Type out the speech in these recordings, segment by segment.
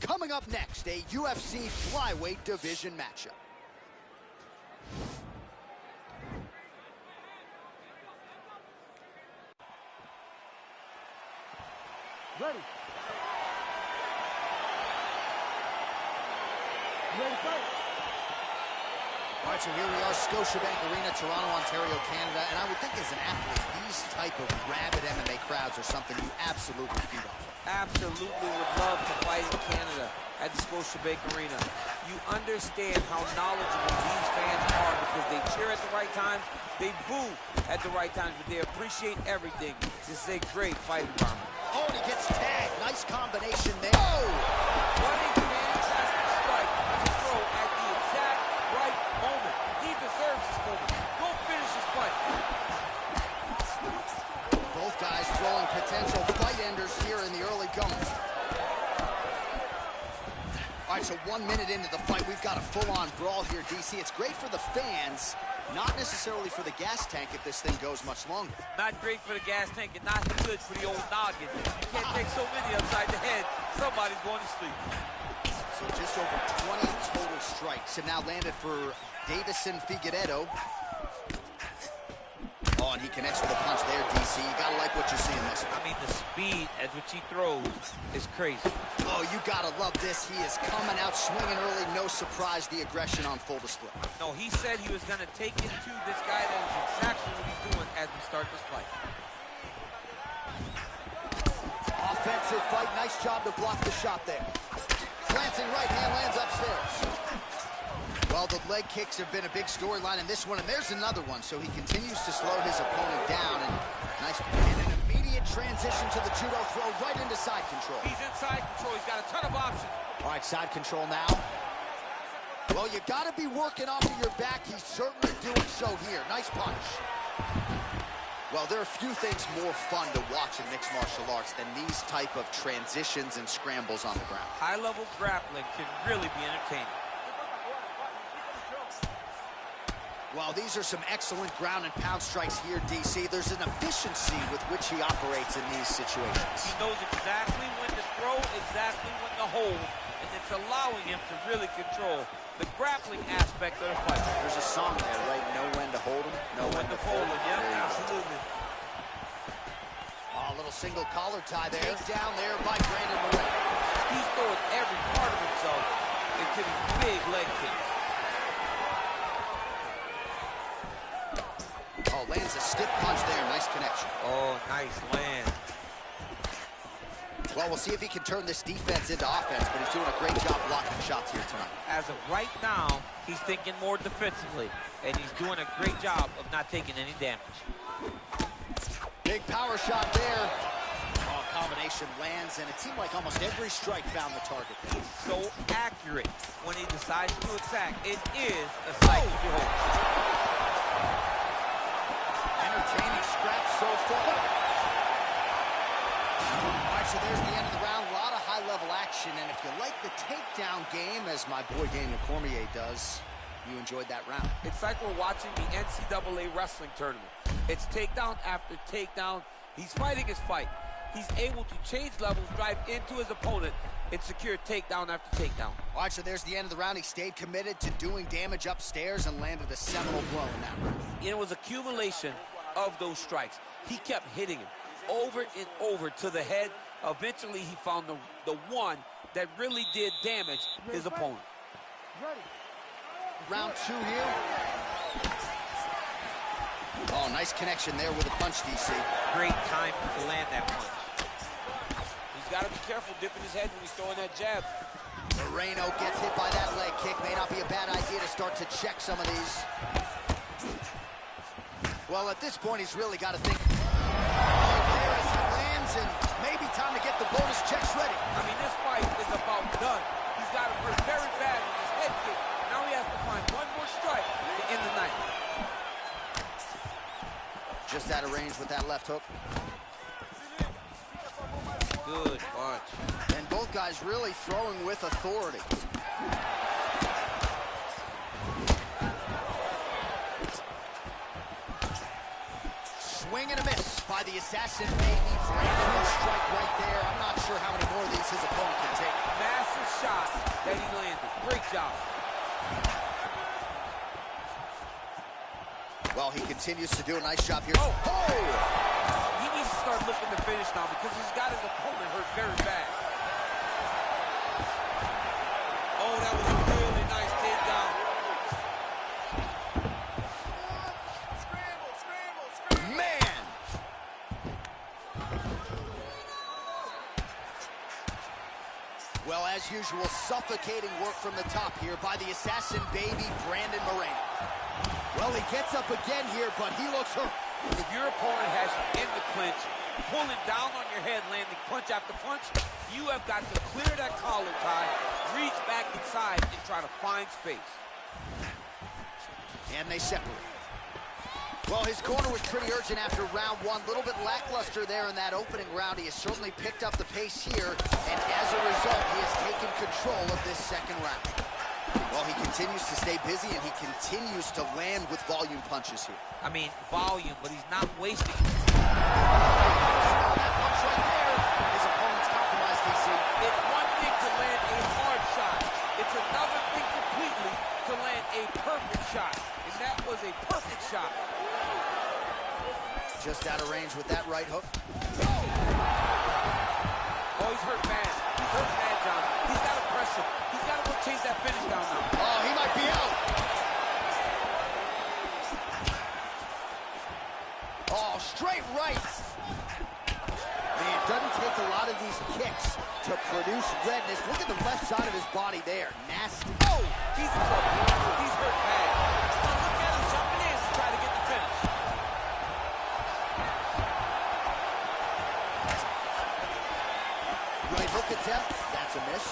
Coming up next, a UFC flyweight division matchup. Ready. Ready to fight. All right, so here we are, Scotiabank Arena, Toronto, Ontario, Canada. And I would think as an athlete, these type of rabid MMA crowds are something you absolutely feed off of. Absolutely would love to fight in Canada at the Scotiabank Arena. You understand how knowledgeable these fans are because they cheer at the right times, they boo at the right times, but they appreciate everything. This is a great fight environment. Oh, and he gets tagged. Nice combination there. Oh! What a fantastic strike to throw at the exact right moment. He deserves this moment. Go finish this fight. Both guys throwing potential fight enders here in the early going. All right, so 1 minute into the fight, we've got a full-on brawl here, DC. It's great for the fans, not necessarily for the gas tank if this thing goes much longer. Not great for the gas tank and not good for the old noggin. You can't take so many upside the head. Somebody's going to sleep. So just over 20 total strikes have now landed for Davison Figueiredo. Oh, and he connects with a punch there, DC. You gotta like what you're seeing this one. I mean, the speed at which he throws is crazy. Oh, you gotta love this. He is coming out swinging early. No surprise, the aggression on full display. No, he said he was gonna take it to this guy. That is exactly what he's doing as we start this fight. Offensive fight. Nice job to block the shot there. Glancing right hand lands upstairs. Well, the leg kicks have been a big storyline in this one, and there's another one. So he continues to slow his opponent down, and nice, and an immediate transition to the judo throw right into side control. He's in side control. He's got a ton of options. All right, side control now. Well, you got to be working off of your back. He's certainly doing so here. Nice punch. Well, there are few things more fun to watch in mixed martial arts than these type of transitions and scrambles on the ground. High-level grappling can really be entertaining. Well, these are some excellent ground and pound strikes here, DC. There's an efficiency with which he operates in these situations. He knows exactly when to throw, exactly when to hold, and it's allowing him to really control the grappling aspect of the fight. There's a song there, right? Know when to hold him, know when to fold him. Yep, absolutely. Oh, a little single collar tie there. Take down there by Brandon Moreno. He's throwing every part of himself into these big leg kicks. Oh, lands a stiff punch there. Nice connection. Oh, nice land. Well, we'll see if he can turn this defense into offense, but he's doing a great job blocking shots here tonight. As of right now, he's thinking more defensively, and he's doing a great job of not taking any damage. Big power shot there. Oh, combination lands, and it seemed like almost every strike found the target there. He's so accurate when he decides to attack. It is a sight to behold. Entertaining scraps so far. All right, so there's the end of the round. A lot of high-level action, and if you like the takedown game, as my boy Daniel Cormier does, you enjoyed that round. It's like we're watching the NCAA wrestling tournament. It's takedown after takedown. He's fighting his fight. He's able to change levels, drive into his opponent, and secure takedown after takedown. All right, so there's the end of the round. He stayed committed to doing damage upstairs and landed a seminal blow in that round. It was accumulation of those strikes. He kept hitting him over and over to the head. Eventually, he found the one that really did damage his opponent. Round two here. Oh, nice connection there with a punch, DC. Great time to land that punch. He's got to be careful dipping his head when he's throwing that jab. Moreno gets hit by that leg kick. May not be a bad idea to start to check some of these. Well, at this point, he's really got to think. Oh, there as he lands, and maybe time to get the bonus checks ready. I mean, this fight is about done. He's got it hurt very bad with his head kick. Now he has to find one more strike to end the night. Just out of range with that left hook. Good punch. And both guys really throwing with authority. Swing and a miss by the assassin. Maybe for a strike right there. I'm not sure how many more of these his opponent can take. Massive shot that he landed. Great job. Well, he continues to do a nice job here. Oh! He needs to start looking to finish now because he's got his opponent hurt very bad. Oh, that was a really nice takedown. Man! Well, as usual, suffocating work from the top here by the assassin baby, Brandon Moreno. Well, he gets up again here, but he looks hurt. If your opponent has you in the clinch, pulling down on your head, landing punch after punch, you have got to clear that collar tie, reach back inside, and try to find space. And they separate. Well, his corner was pretty urgent after round one. A little bit lackluster there in that opening round. He has certainly picked up the pace here, and as a result, he has taken control of this second round. Well, he continues to stay busy, and he continues to land with volume punches here. I mean, volume, but he's not wasting it. That punch right there. His opponent's compromised, DC. It's one thing to land a hard shot. It's another thing completely to land a perfect shot. And that was a perfect shot. Just out of range with that right hook. Oh, he's hurt bad. He's hurt bad, John. He's got to press him. He's got to go chase that finish down now. Oh, he might be out. Oh, straight right. Man, it doesn't take a lot of these kicks to produce redness. Look at the left side of his body there. Nasty. Oh, he's in trouble. He's hurt bad. Now look at him jumping in to try to get the finish. Right hook attempt. That's a miss.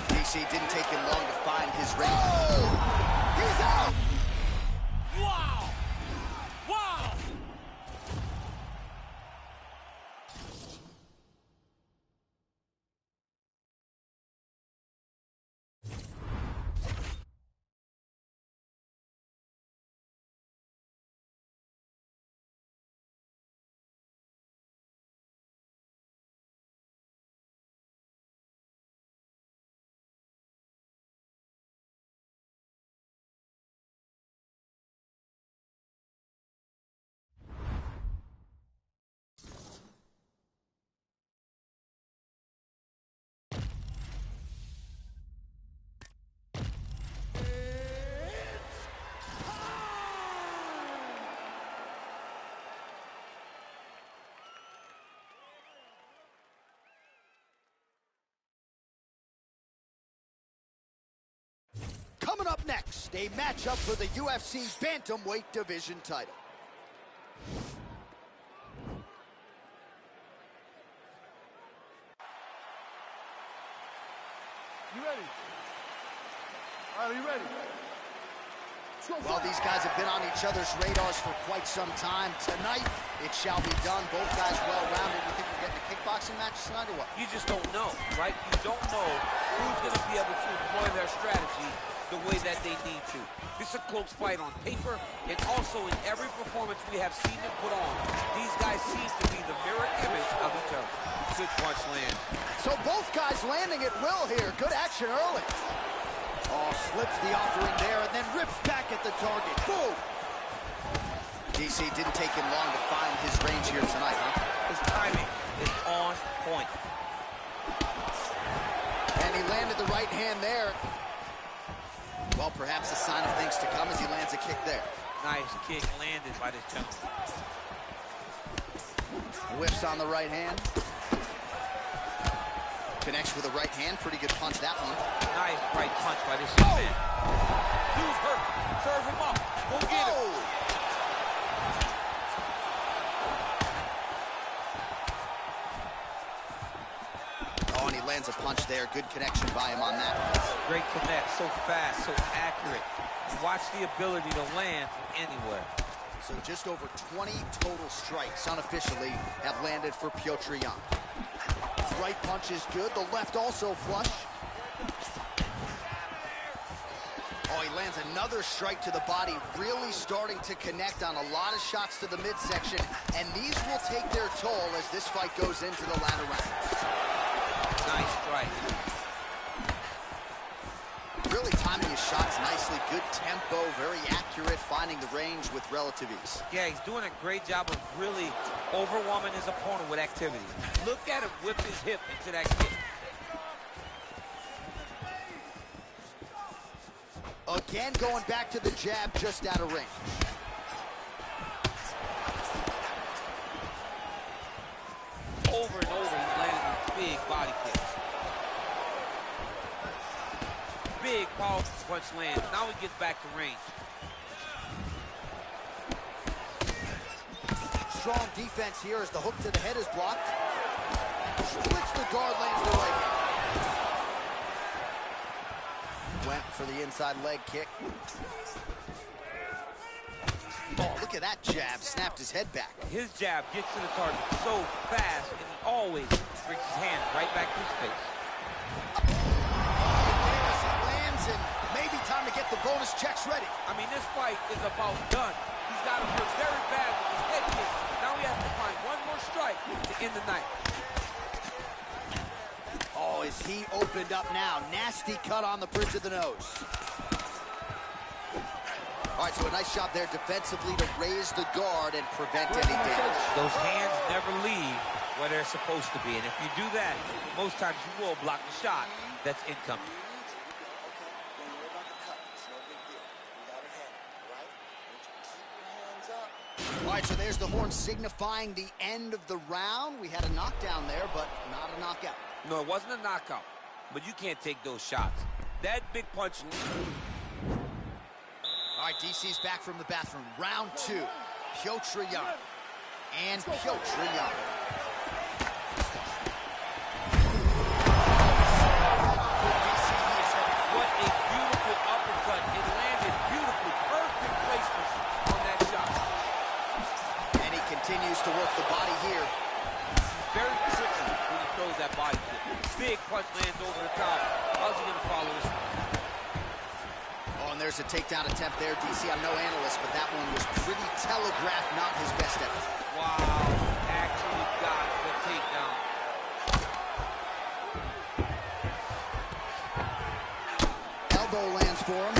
DC didn't take him long to find his range. Oh! He's out! Wow! Wow! Coming up next, a matchup for the UFC Bantamweight Division title. You ready? All right, are you ready? Well, these guys have been on each other's radars for quite some time. Tonight, it shall be done. Both guys well-rounded. You think we're getting a kickboxing match tonight or what? You just don't know, right? You don't know who's going to be able to employ their strategy the way that they need to. This is a close fight on paper, and also in every performance we have seen them put on, these guys seem to be the mirror image of each other. Good punch land. So both guys landing at will here. Good action early. Oh, slips the offering there and then rips back at the target. Boom! DC didn't take him long to find his range here tonight, huh? His timing is on point. And he landed the right hand there. Well, perhaps a sign of things to come as he lands a kick there. Nice kick landed by this gentleman. Whiffs on the right hand. Connects with a right hand. Pretty good punch, that one. Nice right punch by this young man. Dude's hurt. Serve him up. Go get him. Oh, and he lands a punch there. Good connection by him on that. Great connect. So fast, so accurate. And watch the ability to land from anywhere. So just over 20 total strikes unofficially have landed for Piotr Jan. Right punch is good. The left also flush. Oh, he lands another strike to the body, really starting to connect on a lot of shots to the midsection, and these will take their toll as this fight goes into the latter rounds. Nice strike. timing his shots nicely. Good tempo, very accurate, finding the range with relative ease. Yeah, he's doing a great job of really overwhelming his opponent with activity. Look at him whip his hip into that kick. Again, going back to the jab just out of range. Over and over, he's landing these big body kicks. Big, powerful punch lands. Now he gets back to range. Strong defense here as the hook to the head is blocked. Splits the guard, lands the right hand. Went for the inside leg kick. Oh, look at that jab. Snapped his head back. His jab gets to the target so fast, and he always brings his hand right back to his face. As he lands, and maybe time to get the bonus checks ready. I mean, this fight is about done. He's got him hurt very bad with his head kick. Now he has to find one more strike to end the night. Oh, is he opened up now? Nasty cut on the bridge of the nose. All right, so a nice job there defensively to raise the guard and prevent any damage. Those hands never leave where they're supposed to be, and if you do that, most times you will block the shot that's incoming. All right, so there's the horn signifying the end of the round. We had a knockdown there, but not a knockout. No, it wasn't a knockout, but you can't take those shots. That big punch. All right, DC's back from the bathroom. Round two, Piotr Jan. And Piotr Jan. What a beautiful uppercut. It landed beautifully. Perfect placement on that shot. And he continues to work the body here. Very tricky when he throws that body kick. Big punch lands over the top. How's he going to follow this? Oh, and there's a takedown attempt there, DC. I'm no analyst, but that one was pretty telegraphed, not his best effort. Wow, actually got the takedown. Elbow lands for him.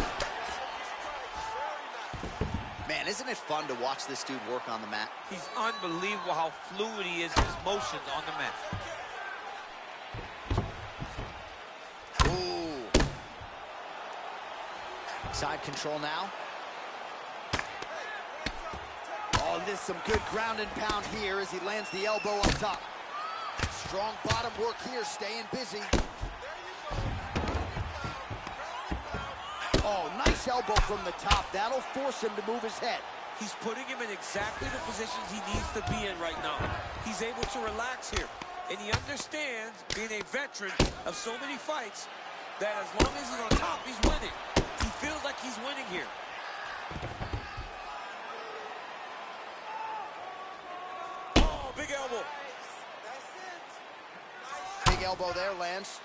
Man, isn't it fun to watch this dude work on the mat? He's unbelievable how fluid he is in his motions on the mat. Ooh. Side control now. Oh, this is some good ground and pound here as he lands the elbow up top. Strong bottom work here, staying busy. Oh, nice elbow from the top. That'll force him to move his head. He's putting him in exactly the positions he needs to be in right now. He's able to relax here. And he understands, being a veteran of so many fights, that as long as he's on top, he's winning. He feels like he's winning here. Oh, big elbow. Big elbow there, lands.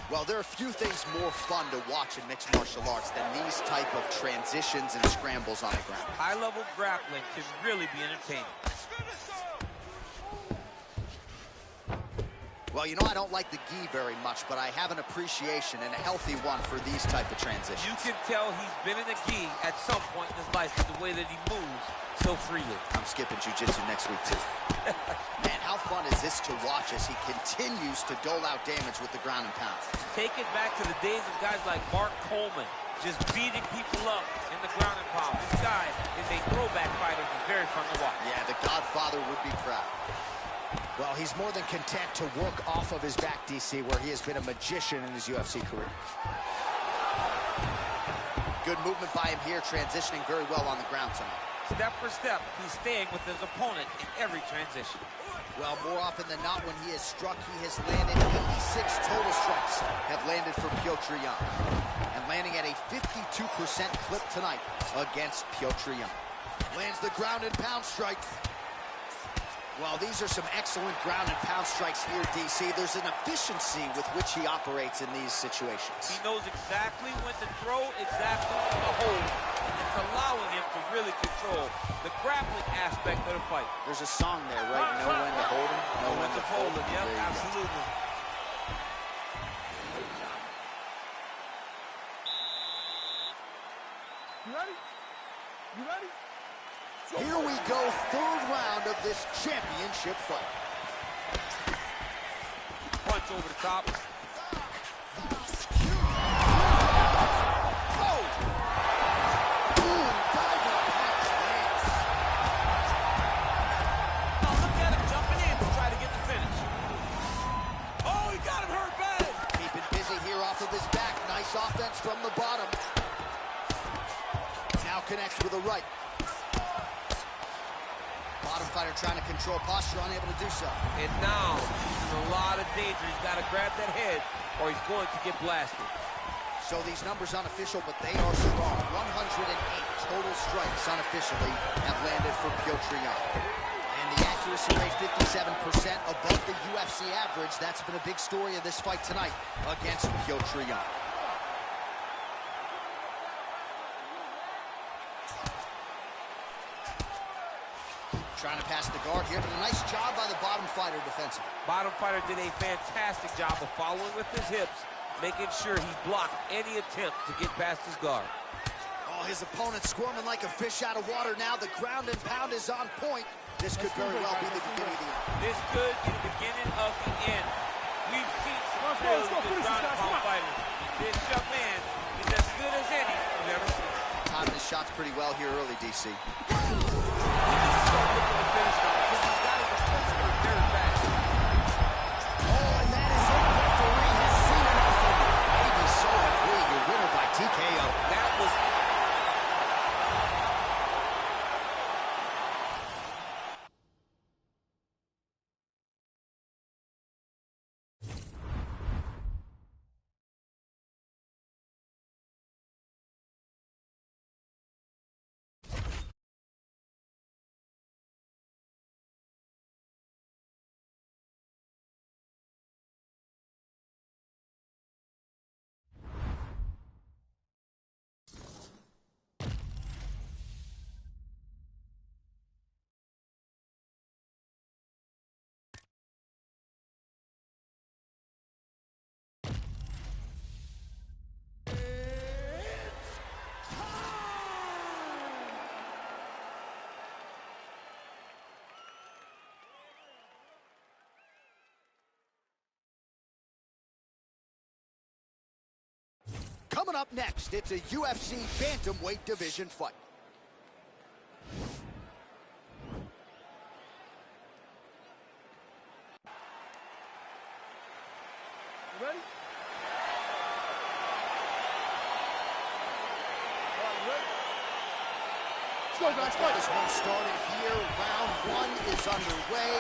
Well, there are few things more fun to watch in mixed martial arts than these type of transitions and scrambles on the ground. High-level grappling can really be entertaining. Well, you know, I don't like the gi very much, but I have an appreciation and a healthy one for these type of transitions. You can tell he's been in the gi at some point in his life with the way that he moves so freely. I'm skipping jiu-jitsu next week, too. Man, how fun is this to watch as he continues to dole out damage with the ground and pound? Take it back to the days of guys like Mark Coleman, just beating people up in the ground and pound. This guy is a throwback fighter. He's very fun to watch. Yeah, the Godfather would be proud. Well, he's more than content to work off of his back, DC, where he has been a magician in his UFC career. Good movement by him here, transitioning very well on the ground tonight. Step for step, he's staying with his opponent in every transition. Well, more often than not, when he has struck, he has landed 86 total strikes have landed for Piotr Jan. And landing at a 52% clip tonight against Piotr Jan. Lands the ground and pound strike. Well, these are some excellent ground and pound strikes here, DC. There's an efficiency with which he operates in these situations. He knows exactly when to throw, exactly when to hold. And it's allowing him to really control the grappling aspect of the fight. There's a song there, right? Know when to hold him, know when to fold him. Yep, absolutely. ready? You ready? Here we go, third round of this championship fight. Punch over the top. Oh! Boom, diving punch lands. Oh, look at him jumping in to try to get the finish. Oh, he got him hurt bad. Keeping busy here off of his back. Nice offense from the bottom. Now connects with a right. Bottom fighter trying to control posture, unable to do so. And now he's in a lot of danger. He's got to grab that head or he's going to get blasted. So these numbers unofficial, but they are strong. 108 total strikes unofficially have landed for Piotr Yan. And the accuracy rate 57% above the UFC average. That's been a big story of this fight tonight against Piotr Yan. Trying to pass the guard here, but a nice job by the bottom fighter defensively. Bottom fighter did a fantastic job of following with his hips, making sure he blocked any attempt to get past his guard. Oh, his opponent squirming like a fish out of water now. The ground and pound is on point. This could very well be the beginning of the end. This could be the beginning of the end. We've seen some really good ground and pound fighters. This young man is as good as any we've ever seen. Timing his shots pretty well here early, DC. Coming up next, it's a UFC bantamweight division fight. You ready? All right, you ready? Let's go, guys. Let's get this one started here. Round one is underway.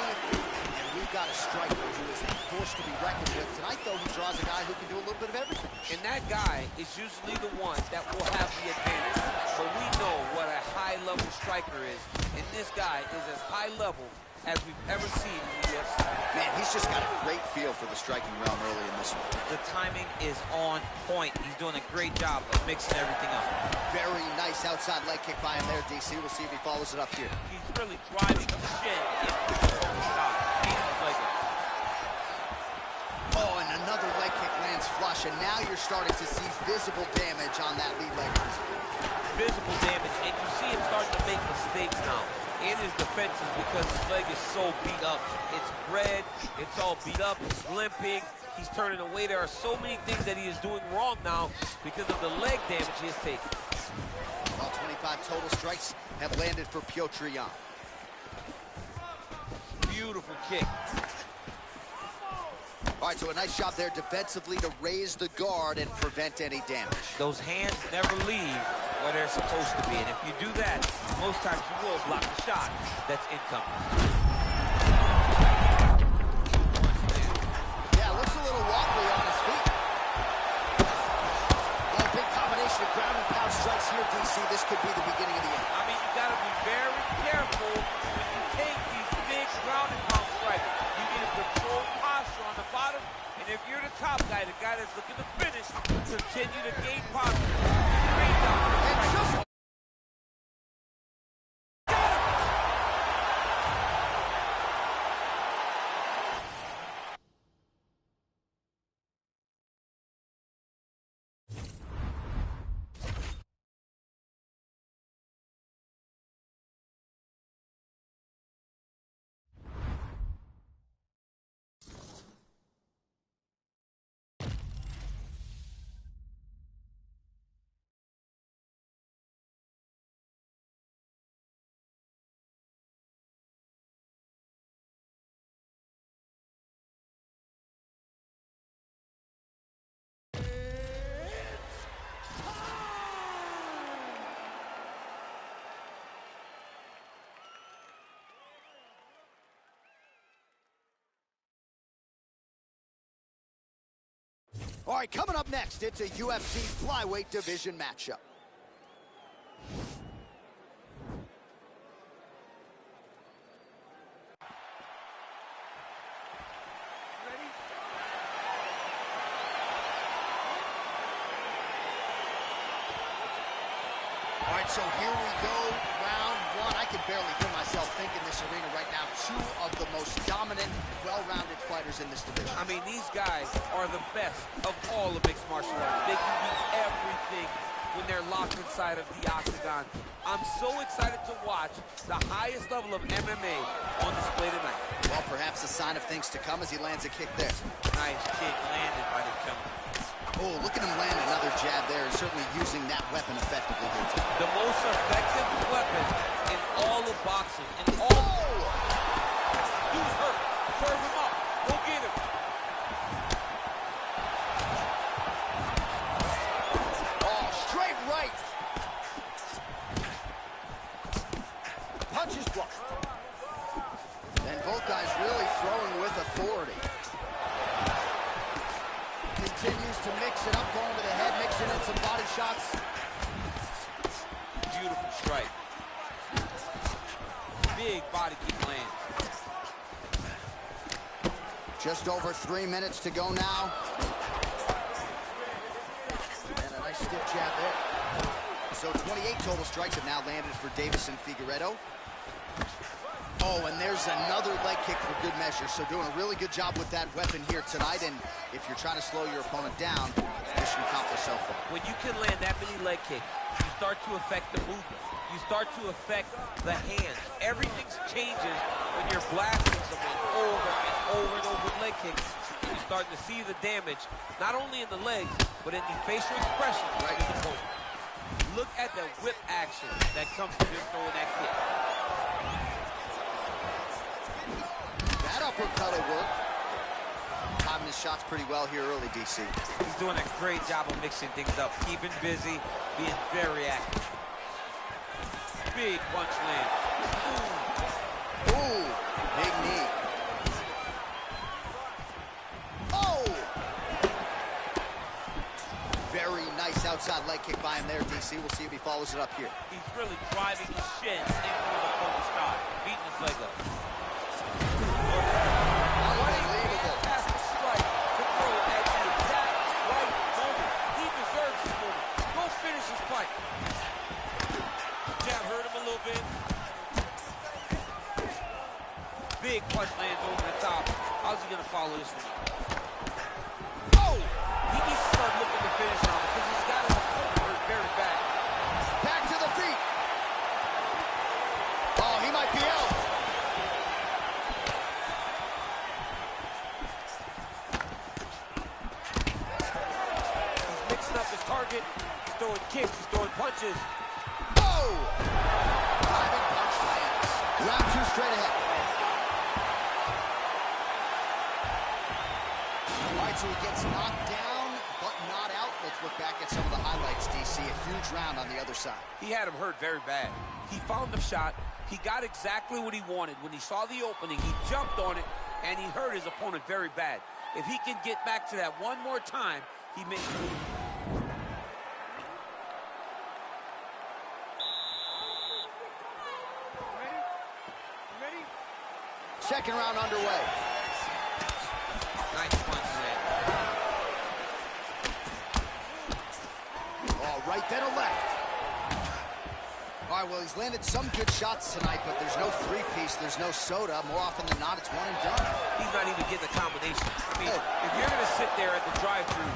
And we've got a striker who is a force to be reckoned with. Tonight, though, he draws a guy who can do a little bit of everything. And that guy is usually the one that will have the advantage. But we know what a high-level striker is. And this guy is as high-level as we've ever seen in the UFC. Man, he's just got a great feel for the striking realm early in this one. The timing is on point. He's doing a great job of mixing everything up. Very nice outside leg kick by him there, DC. We'll see if he follows it up here. He's really driving the shin into the shot. Oh, and another leg kick lands flush, and now you're starting to see visible damage on that lead leg. Visible damage, and you see him starting to make mistakes now in his defenses because his leg is so beat up. It's red, it's all beat up, it's limping, he's turning away. There are so many things that he is doing wrong now because of the leg damage he has taken. All 25 total strikes have landed for Piotr Yan. Beautiful kick. All right, so a nice job there defensively to raise the guard and prevent any damage. Those hands never leave where they're supposed to be, and if you do that, most times you will block the shot that's incoming. Yeah, looks a little wobbly on his feet. Oh, big combination of ground and pound strikes here, DC. This could be the beginning of the end. I mean, you got to be very careful when you take these big ground and pound strikes. You need to control posture on the bottom, and if you're the top guy, the guy that's looking to finish, continue to gain posture. All right, coming up next, it's a UFC flyweight division matchup. All right, so here we go, round one. I can barely hear myself think in this arena right now. Two of the most dominant, well-rounded fighters in this division. I mean, these guys are the best of all of mixed martial arts. They can do everything when they're locked inside of the octagon. I'm so excited to watch the highest level of MMA on display tonight. Well, perhaps a sign of things to come as he lands a kick there. Nice kick landed by the jumper. Oh, look at him land another jab there, and certainly using that weapon effectively here tonight. The most effective weapon in all of boxing. In all. He's hurt. Serve him up. Go get him. Oh, straight right. Punches blocked. And both guys really throwing with authority. Continues to mix it up, going to the head, mixing in some body shots. Beautiful strike. Big body kick lands. Just over 3 minutes to go now. And a nice stiff jab there. So 28 total strikes have now landed for Davison Figueiredo. Oh, and there's another leg kick for good measure. So doing a really good job with that weapon here tonight. And if you're trying to slow your opponent down, mission accomplished so far. When you can land that many leg kicks, you start to affect the movement. You start to affect the hands. Everything changes when you're blasting someone over and over and over with leg kicks. And you're starting to see the damage, not only in the legs, but in the facial expression right in the opponent. Look at the whip action that comes from him throwing that kick. That uppercut will work. Timing his shots pretty well here early, DC. He's doing a great job of mixing things up, keeping busy, being very active. Big punch land. Ooh, big knee. Oh! Very nice outside leg kick by him there, DC. We'll see if he follows it up here. He's really driving his shin into the opponent's thigh, beating his leg up. Unbelievable. Fantastic strike to throw at the exact right moment. He deserves this moment. Go finish his fight. Jab hurt him a little bit. Big punch lands over the top. How's he gonna follow this one? Oh! He needs to start looking to finish on because he's got his opponent hurt very bad. Back to the feet. Oh, he might be out. He's mixing up his target. He's throwing kicks. He's throwing punches. Oh! Diving punch lands. Round two straight ahead. All right, so he gets knocked down, but not out. Let's look back at some of the highlights, DC. A huge round on the other side. He had him hurt very bad. He found the shot. He got exactly what he wanted. When he saw the opening, he jumped on it, and he hurt his opponent very bad. If he can get back to that one more time, he may... Second round underway. Nice punch there. Oh, right then a left. All right, well, he's landed some good shots tonight, but there's no three-piece, there's no soda. More often than not, it's one and done. He's not even getting a combination. I mean, if you're going to sit there at the drive-thru,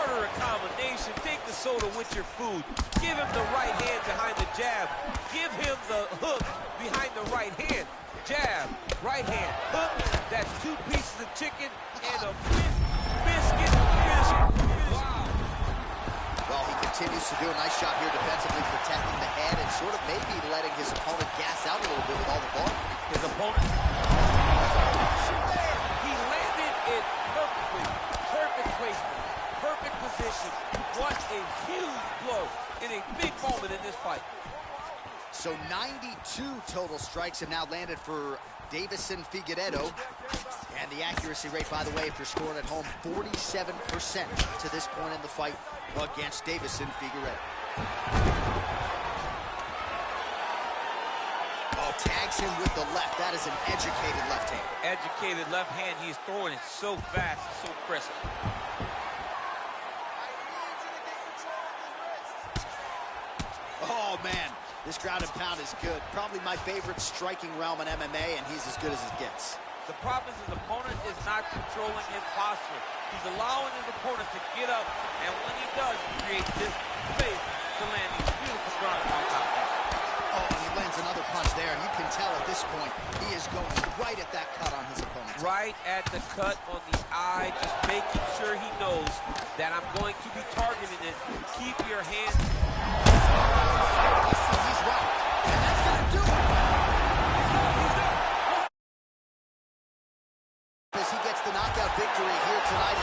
order a combination, take the soda with your food, give him the right hand behind the jab, give him the hook behind the right hand. Jab, right hand, hook, that's 2 pieces of chicken and a biscuit. Wow. Well, he continues to do a nice job here defensively, protecting the head and sort of maybe letting his opponent gas out a little bit with all the volume. His opponent, he landed it perfectly. Perfect placement, perfect position. What a huge blow in a big moment in this fight. So 92 total strikes have now landed for Davison Figueiredo. And the accuracy rate, by the way, if you're scoring at home, 47% to this point in the fight against Deiveson Figueiredo. Oh, tags him with the left. That is an educated left hand. Educated left hand. He's throwing it so fast, so crisp. Oh, man. This ground and pound is good. Probably my favorite striking realm in MMA, and he's as good as it gets. The problem is his opponent is not controlling his posture. He's allowing his opponent to get up, and when he does, he creates this space to land these beautiful ground and pound takedowns. Oh, and he lands another punch there. You can tell at this point, he is going right at that cut on his opponent. Right at the cut on the eye, just making sure he knows that I'm going to be targeting it. Keep your hands. He's right, and that's going to do it. As he gets the knockout victory here tonight.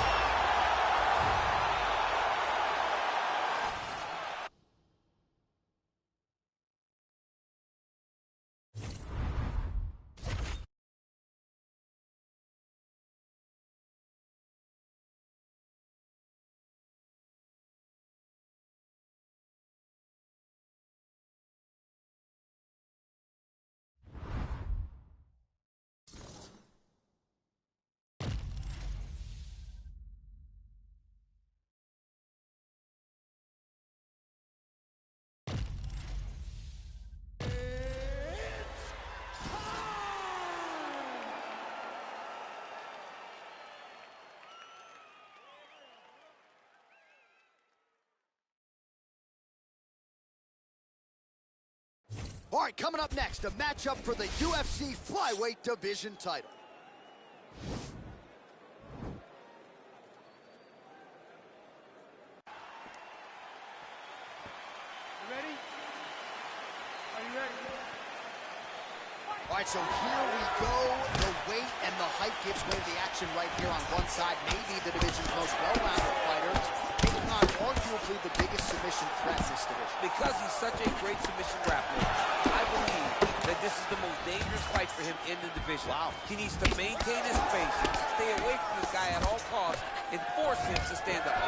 All right, coming up next, a matchup for the UFC flyweight division title. You ready? Are you ready? All right, so here we go. The weight and the height gives way to the action right here on one side. Maybe the division's most well-rounded fighter, taking on arguably the biggest submission threat in this division. Because he's such a great submission grappler, I believe that this is the most dangerous fight for him in the division. Wow. He needs to maintain his pace, stay away from this guy at all costs, and force him to stand up.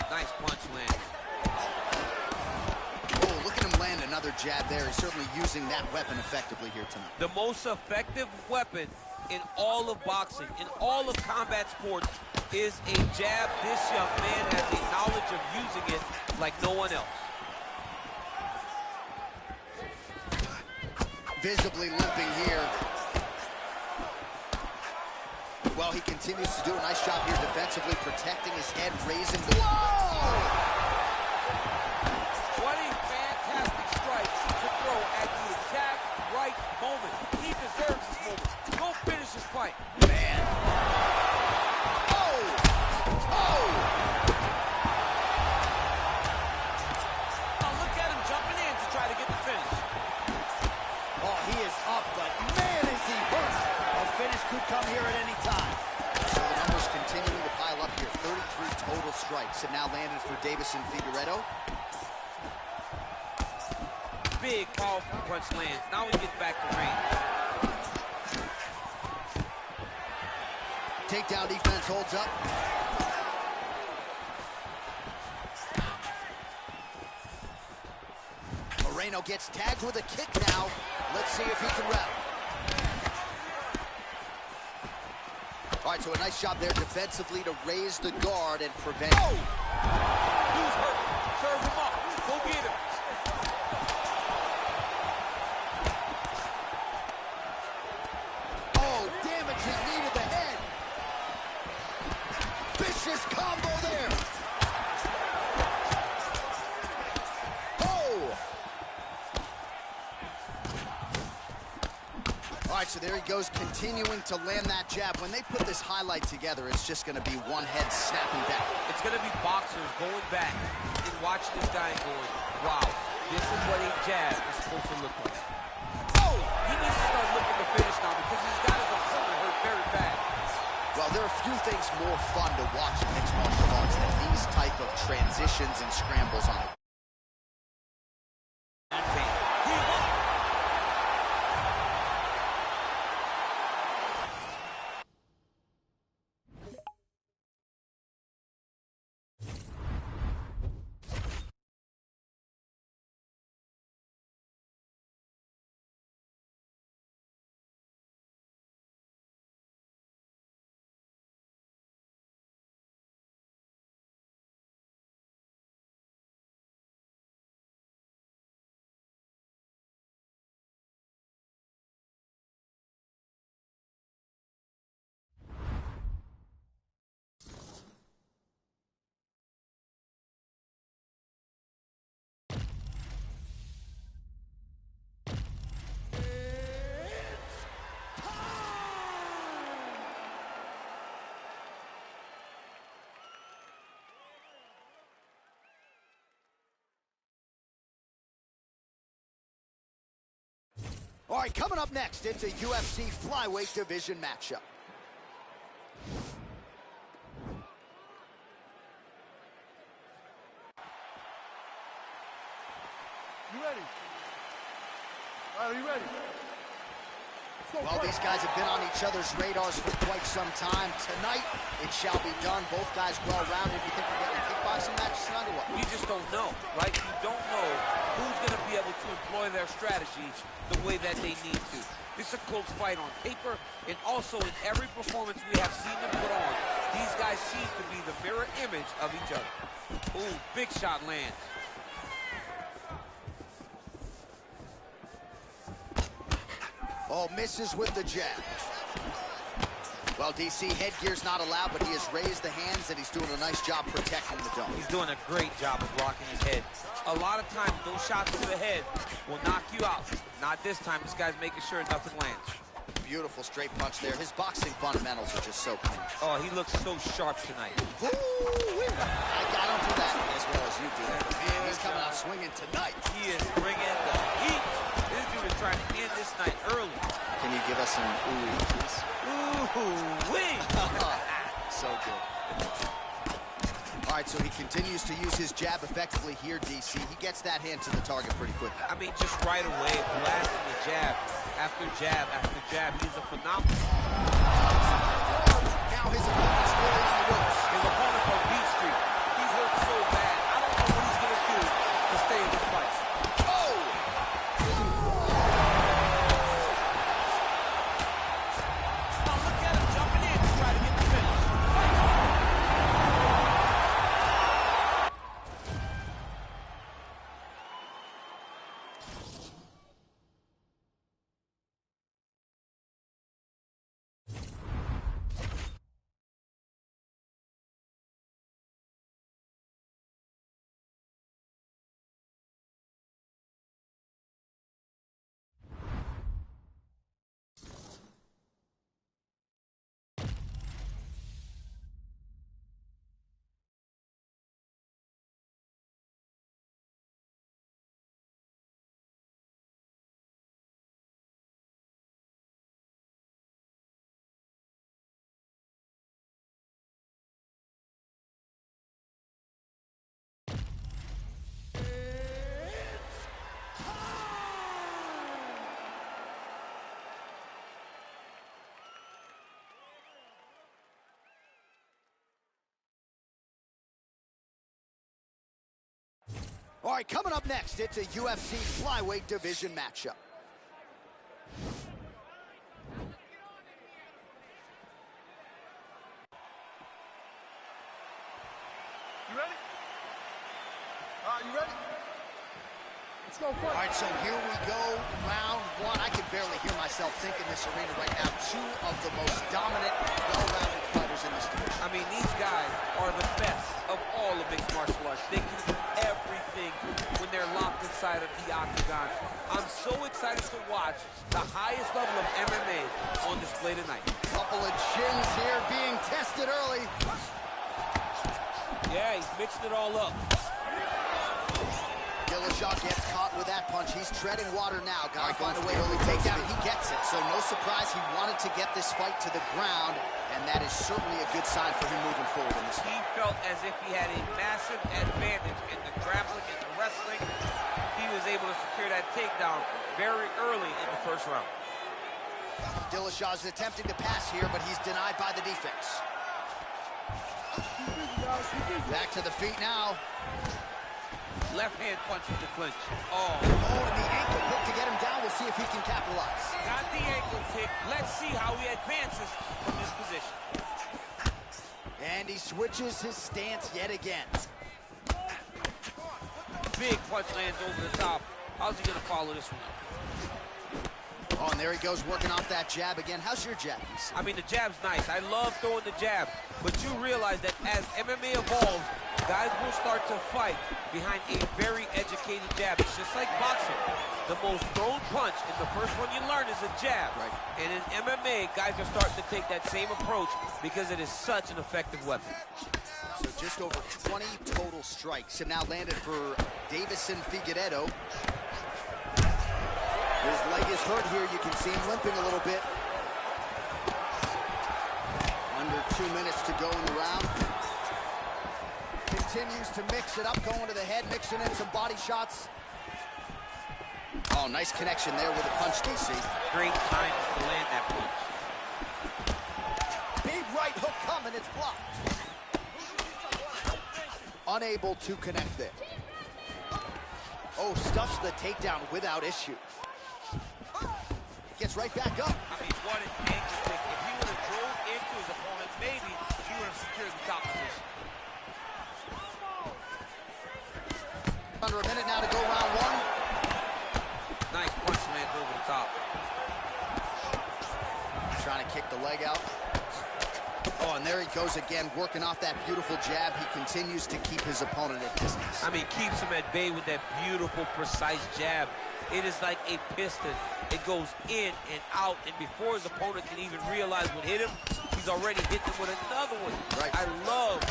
Nice punch land. Oh, look at him land another jab there. He's certainly using that weapon effectively here tonight. The most effective weapon in all of boxing, in all of combat sports, is a jab. This young man has a knowledge of using it like no one else. Visibly limping here. Well, he continues to do a nice job here defensively, protecting his head, raising the... Whoa! What a fantastic strike to throw at the exact right moment. He deserves this moment. Go finish this fight. Man. Oh! Oh! Oh, look at him jumping in to try to get the finish. Oh, he is up, but man, is he hurt. A finish could come here at any time. So the numbers continuing to pile up here. 33 total strikes have now landed for Deiveson Figueiredo. Big, powerful punch lands. Now he gets back to range. Takedown defense holds up. Moreno gets tagged with a kick now. Let's see if he can rep. All right, so a nice job there defensively to raise the guard and prevent... Oh! He's hurt. Serve him up. Go get him. Oh, damaging knee to the head. Vicious combo there. Oh! All right, so there he goes, continuing to land that jab. When they put this highlight together, it's just going to be one head snapping back. It's going to be boxers going back and watching this guy and going, wow, this is what a jab is supposed to look like. Oh! He needs to start looking to finish now because he's got his opponent hurt very bad. Well, there are few things more fun to watch in mixed martial arts than these type of transitions and scrambles on it. right, coming up next, it's a UFC flyweight division matchup. You ready? All right, are you ready? Well, these guys have been on each other's radars for quite some time. Tonight, it shall be done. Both guys well-rounded. You think we're getting a kickboxing match tonight or what? You just don't know, right? You don't know who's going to be able to employ their strategy the way that they need to. This is a close fight on paper, and also in every performance we have seen them put on, these guys seem to be the mirror image of each other. Ooh, big shot lands. Oh, misses with the jab. Well, DC, headgear's not allowed, but he has raised the hands, and he's doing a nice job protecting the dome. He's doing a great job of blocking his head. A lot of times, those shots to the head will knock you out. Not this time. This guy's making sure nothing lands. Beautiful straight punch there. His boxing fundamentals are just so clean. Oh, he looks so sharp tonight. I don't do that as well as you do. But man, he's coming out swinging tonight. He is bringing the heat. This dude is trying to end this night early. Can you give us some ooh, please? Ooh-wee! So good. All right, so he continues to use his jab effectively here, DC. He gets that hand to the target pretty quickly. I mean, just right away, blasting the jab after jab after jab. He's a phenomenal. Now his opponent's really on the ropes. His opponent's on beat street. He's hurt so bad. I don't know what he's going to do to stay in this fight. Oh! Now look at him jumping in to try to get the finish. All right, coming up next, it's a UFC flyweight division matchup. You ready? You ready? Let's go fight. All right, so here we go, round one. I can barely hear myself think in this arena right now. Two of the most dominant, well-rounded fighters in this division. I mean, these guys are the best of all the mixed martial arts. They can do everything when they're locked inside of the octagon. I'm so excited to watch the highest level of MMA on display tonight. Couple of chins here being tested early. Yeah, he's mixing it all up. Dillashaw gets caught with that punch. He's treading water now. Gotta find a way to really take down. He gets it, so no surprise he wanted to get this fight to the ground, and that is certainly a good sign for him moving forward in this fight. He felt as if he had a massive advantage in the grappling and the wrestling. He was able to secure that takedown very early in the first round. Dillashaw is attempting to pass here, but he's denied by the defense. Back to the feet now. Left hand punch with the clinch. Oh, and the ankle hook to get him down. We'll see if he can capitalize. Got the ankle kick. Let's see how he advances from this position. And he switches his stance yet again. Big punch lands over the top. How's he going to follow this one up? Oh, and there he goes, working off that jab again. How's your jab, DC? I mean, the jab's nice. I love throwing the jab. But you realize that as MMA evolves, guys will start to fight behind a very educated jab. It's just like boxing. The most thrown punch, and the first one you learn is a jab. Right. And in MMA, guys are starting to take that same approach because it is such an effective weapon. So just over 20 total strikes have now landed for Davison Figueiredo. His leg is hurt here. You can see him limping a little bit. Under 2 minutes to go in the round. Continues to mix it up, going to the head, mixing in some body shots. Oh, nice connection there with a punch, DC. Great time to land that punch. Big right hook coming, it's blocked. Unable to connect there. Oh, stuffs the takedown without issue. Gets right back up. I mean, what an angle kick. If he would have drove into his opponent, maybe he would have secured the top position. Under a minute now to go round one. Nice punch lands over the top. Trying to kick the leg out. Oh, and there he goes again, working off that beautiful jab. He continues to keep his opponent at distance. I mean, keeps him at bay with that beautiful, precise jab. It is like a piston. It goes in and out, and before his opponent can even realize what hit him, he's already hit him with another one. Right. I love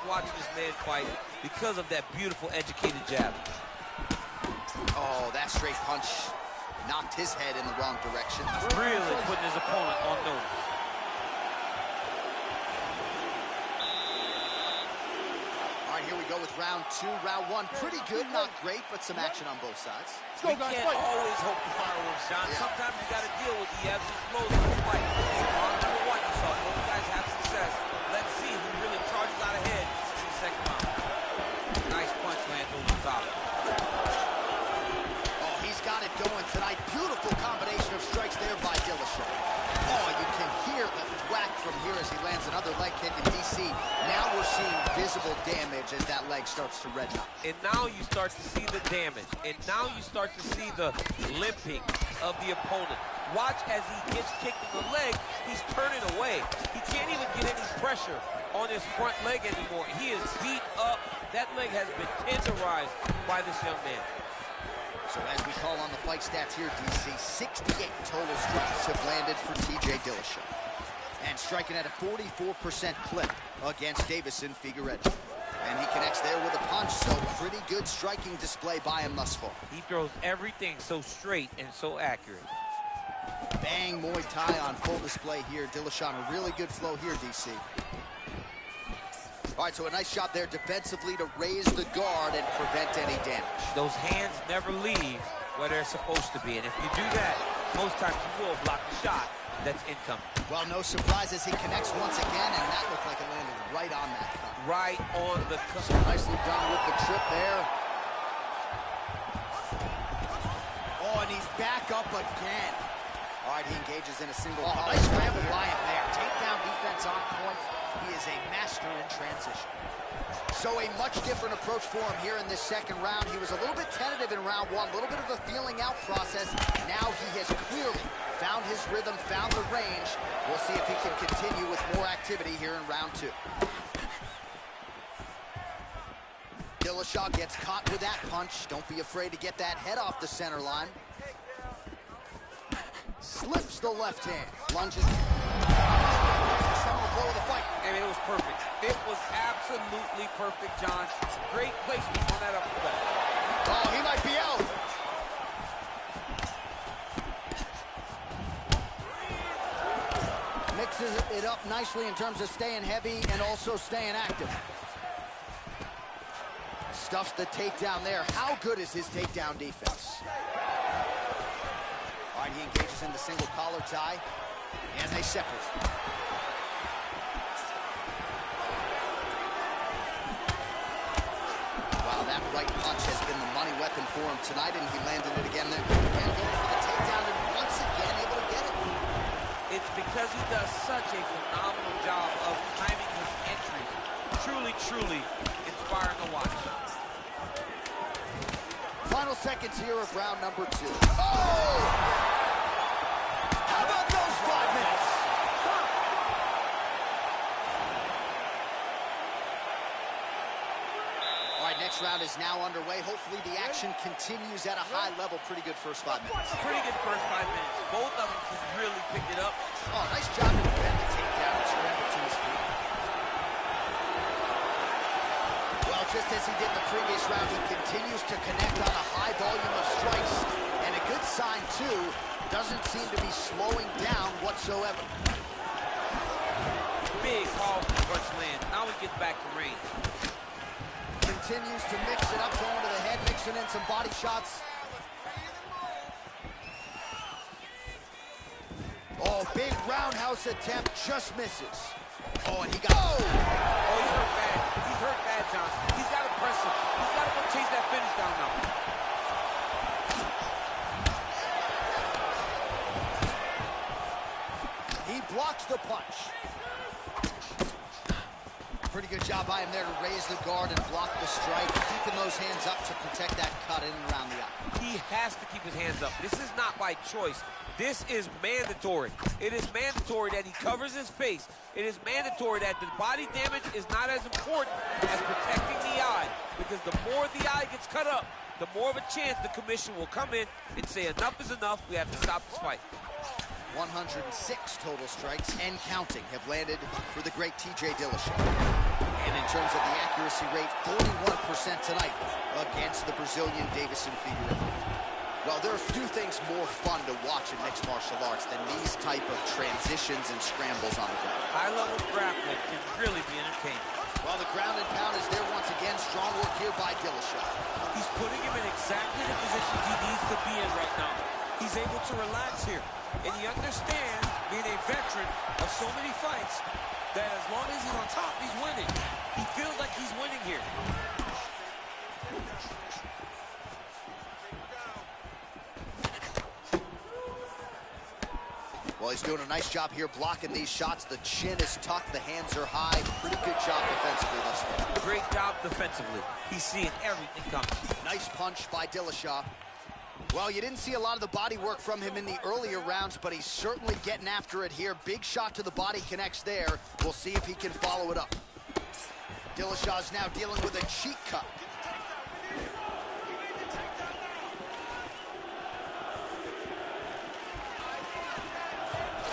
watching this man fight because of that beautiful, educated jab. Oh, that straight punch knocked his head in the wrong direction. Really putting his opponent on notice. All right, here we go with round two. Round one, pretty good, not great, but some action on both sides. We can't always hope for fireworks, John. Yeah. Sometimes you got to deal with the ebbs and flows of the fight. Round number one, you saw both guys have success. Let's see who really charges out ahead in the second round. Nice punch lands over the top. Oh, he's got it going tonight. Beautiful combination of strikes there by Dillashaw. Oh, you can hear the thwack from here as he lands another leg kick in DC. Now we're seeing visible damage as that leg starts to redden up. And now you start to see the damage. And now you start to see the limping of the opponent. Watch as he gets kicked in the leg, he's turning away. He can't even get any pressure on his front leg anymore. He is beat up. That leg has been tenderized by this young man. So as we call on the fight stats here, DC, 68 total strikes have landed for TJ Dillashaw. And striking at a 44% clip against Davison Figueiredo. And he connects there with a punch, so pretty good striking display by him thus far. He throws everything so straight and so accurate. Bang Muay Thai on full display here. Dillashaw on a really good flow here, DC. All right, so a nice shot there defensively to raise the guard and prevent any damage. Those hands never leave where they're supposed to be. And if you do that, most times you will block the shot that's incoming. Well, no surprise as he connects once again, and that looked like it landed right on that cut. Right on the cut. So nicely done with the trip there. Oh, and he's back up again. All right, he engages in a single collar. Nice scramble by him there. Takedown defense on point. He is a master in transition. So a much different approach for him here in this second round. He was a little bit tentative in round one, a little bit of a feeling out process. Now he has clearly found his rhythm, found the range. We'll see if he can continue with more activity here in round two. Dillashaw gets caught with that punch. Don't be afraid to get that head off the center line. Slips the left hand. Lunges. Seminal blow of the fight. I mean, it was perfect. It was absolutely perfect, John. Great placement on that uppercut. Oh, he might be out. Mixes it up nicely in terms of staying heavy and also staying active. Stuffs the takedown there. How good is his takedown defense? All right, he engages in the single collar tie, and they separate. Wow, that right punch has been the money weapon for him tonight, and he landed it again there. Again, going for the takedown, and once again able to get it. It's because he does such a phenomenal job of timing his entries. Truly, truly inspiring to watch. Final seconds here of round number two. Oh! How about those 5 minutes? All right, next round is now underway. Hopefully the action continues at a high level. Pretty good first 5 minutes. Pretty good first 5 minutes. Both of them just really picked it up. Oh, nice job to defend the takedown and scramble to his feet. Well, just as he did in the previous round, he continues to connect on a high volume of strikes, and it good sign, too. Doesn't seem to be slowing down whatsoever. Big, powerful punch land. Now he gets back to range. Continues to mix it up, going to the head, mixing in some body shots. Oh, big roundhouse attempt, just misses. Oh, and he got... Oh, he's hurt bad. He's hurt bad, Johnson. He's got to press him. He's got to go chase that finish down now. He blocks the punch. Pretty good job by him there to raise the guard and block the strike, keeping those hands up to protect that cut in and around the eye. He has to keep his hands up. This is not by choice. This is mandatory. It is mandatory that he covers his face. It is mandatory that the body damage is not as important as protecting the eye, because the more the eye gets cut up, the more of a chance the commission will come in and say enough is enough, we have to stop this fight. 106 total strikes and counting have landed for the great TJ Dillashaw. And in terms of the accuracy rate, 41% tonight against the Brazilian Davison Figueiredo. Well, there are few things more fun to watch in mixed martial arts than these type of transitions and scrambles on the ground. High-level grappling can really be entertaining. Well, the ground and pound is there once again. Strong work here by Dillashaw. He's putting him in exactly the positions he needs to be in right now. He's able to relax here. And he understands, being a veteran of so many fights, that as long as he's on top, he's winning. He feels like he's winning here. Well, he's doing a nice job here blocking these shots. The chin is tucked, the hands are high. Pretty good job defensively thus far. Great job defensively. He's seeing everything coming. Nice punch by Dillashaw. Well, you didn't see a lot of the body work from him in the earlier rounds, but he's certainly getting after it here. Big shot to the body connects there. We'll see if he can follow it up. Dillashaw's now dealing with a cheek cut.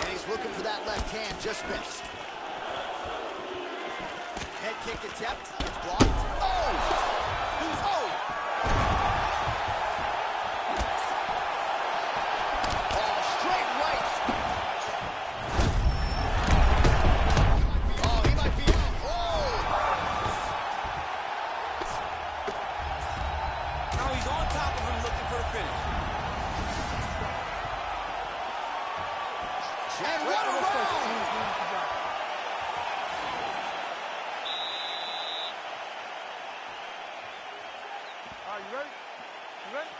And he's looking for that left hand, just missed. Head kick attempt, it's blocked. Oh! Oh! And what a round! All right, you ready? You ready?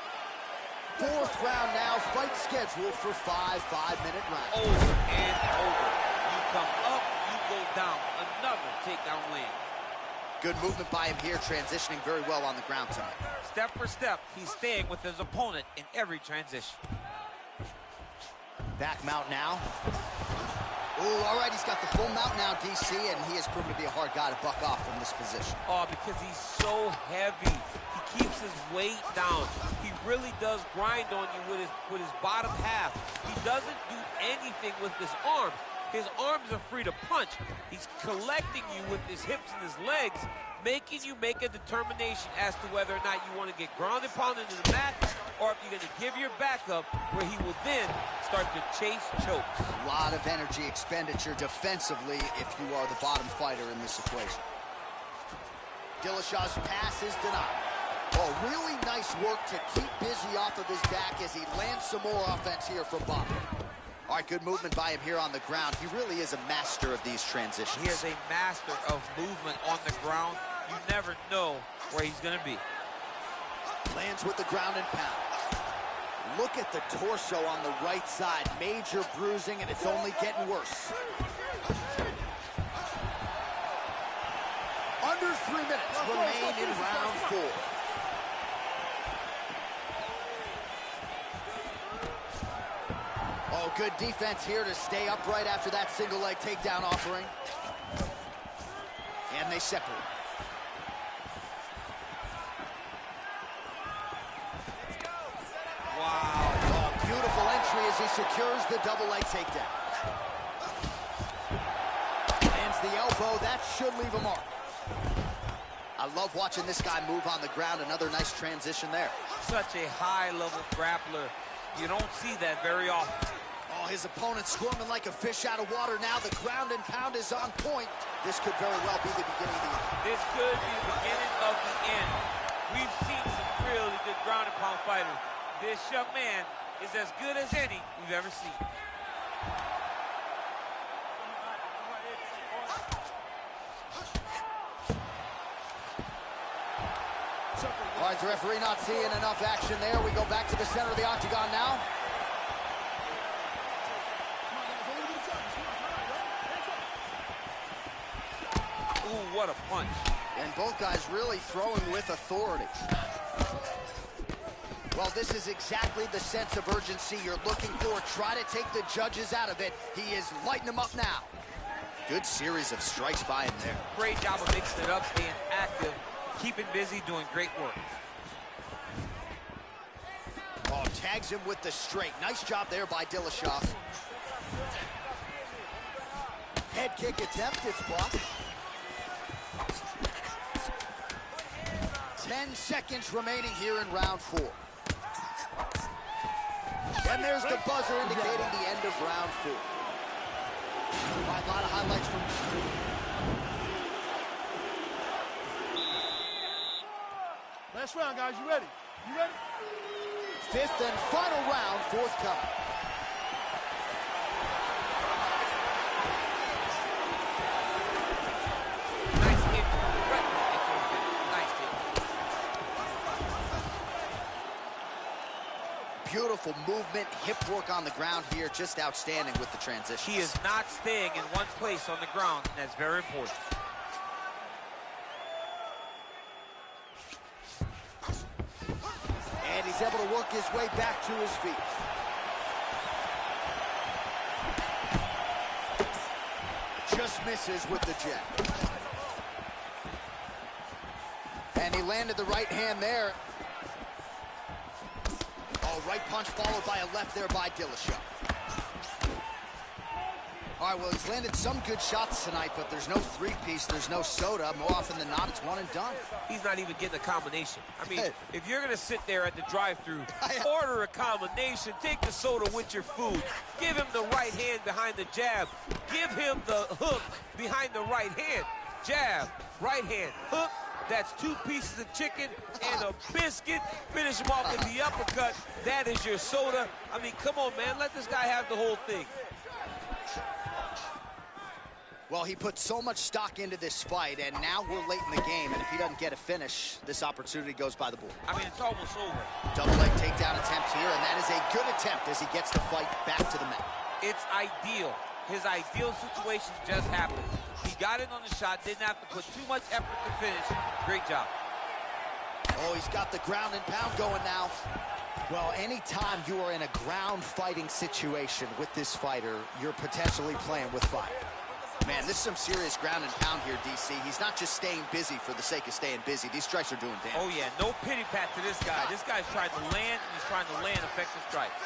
Fourth round now, fight scheduled for 5 5-minute rounds. Over and over. You come up, you go down. Another takedown win. Good movement by him here, transitioning very well on the ground tonight. Step for step, he's staying with his opponent in every transition. Back mount now. Ooh, all right, he's got the full mount now, DC, and he has proven to be a hard guy to buck off from this position. Oh, because he's so heavy. He keeps his weight down. He really does grind on you with his bottom half. He doesn't do anything with his arms. His arms are free to punch. He's collecting you with his hips and his legs, making you make a determination as to whether or not you want to get ground and pounded into the mat, or if you're going to give your back up, where he will then start to chase chokes. A lot of energy expenditure defensively if you are the bottom fighter in this equation. Dillashaw's pass is denied. Oh, really nice work to keep busy off of his back as he lands some more offense here from bottom. All right, good movement by him here on the ground. He really is a master of these transitions. He is a master of movement on the ground. You never know where he's going to be. Lands with the ground and pound. Look at the torso on the right side. Major bruising, and it's only getting worse. Under 3 minutes remain in round 4. Oh, good defense here to stay upright after that single leg takedown offering. And they separate. Wow. Oh, beautiful entry as he secures the double leg takedown. Lands the elbow. That should leave a mark. I love watching this guy move on the ground. Another nice transition there. Such a high-level grappler. You don't see that very often. Oh, his opponent squirming like a fish out of water now. The ground and pound is on point. This could very well be the beginning of the end. This could be the beginning of the end. We've seen some really good ground and pound fighters. This young man is as good as any we've ever seen. All right, the referee not seeing enough action there. We go back to the center of the octagon now. Ooh, what a punch. And both guys really throwing with authority. Well, this is exactly the sense of urgency you're looking for. Try to take the judges out of it. He is lighting them up now. Good series of strikes by him there. Great job of mixing it up, staying active, keeping busy, doing great work. Oh, tags him with the straight. Nice job there by Dillashaw. Head kick attempt, it's blocked. 10 seconds remaining here in round 4. And there's the buzzer indicating the end of round 4. All right, a lot of highlights from... Last round, guys. You ready? You ready? 5th and final round, forthcoming. Nice hit. Nice hit. Beautiful movement, hip work on the ground here, just outstanding with the transition. He is not staying in one place on the ground, and that's very important. And he's able to work his way back to his feet. Just misses with the jab. And he landed the right hand there. Oh, right punch followed by a left there by Dillashaw. All right, well, he's landed some good shots tonight, but there's no three-piece, there's no soda. More often than not, it's one and done. He's not even getting a combination. I mean, if you're going to sit there at the drive-thru, order a combination, take the soda with your food, give him the right hand behind the jab, give him the hook behind the right hand. Jab, right hand, hook. That's 2 pieces of chicken and a biscuit. Finish him off with the uppercut. That is your soda. I mean, come on, man. Let this guy have the whole thing. Well, he put so much stock into this fight, and now we're late in the game, and if he doesn't get a finish, this opportunity goes by the board. I mean, it's almost over. Double leg takedown attempt here, and that is a good attempt as he gets the fight back to the mat. It's ideal. His ideal situation just happened. He got in on the shot, didn't have to put too much effort to finish. Great job. Oh, he's got the ground and pound going now. Well, anytime you are in a ground fighting situation with this fighter, you're potentially playing with fire. Man, this is some serious ground and pound here, DC. He's not just staying busy for the sake of staying busy. These strikes are doing damage. Oh, yeah, no pity pat to this guy. This guy's trying to land, and he's trying to land effective strikes.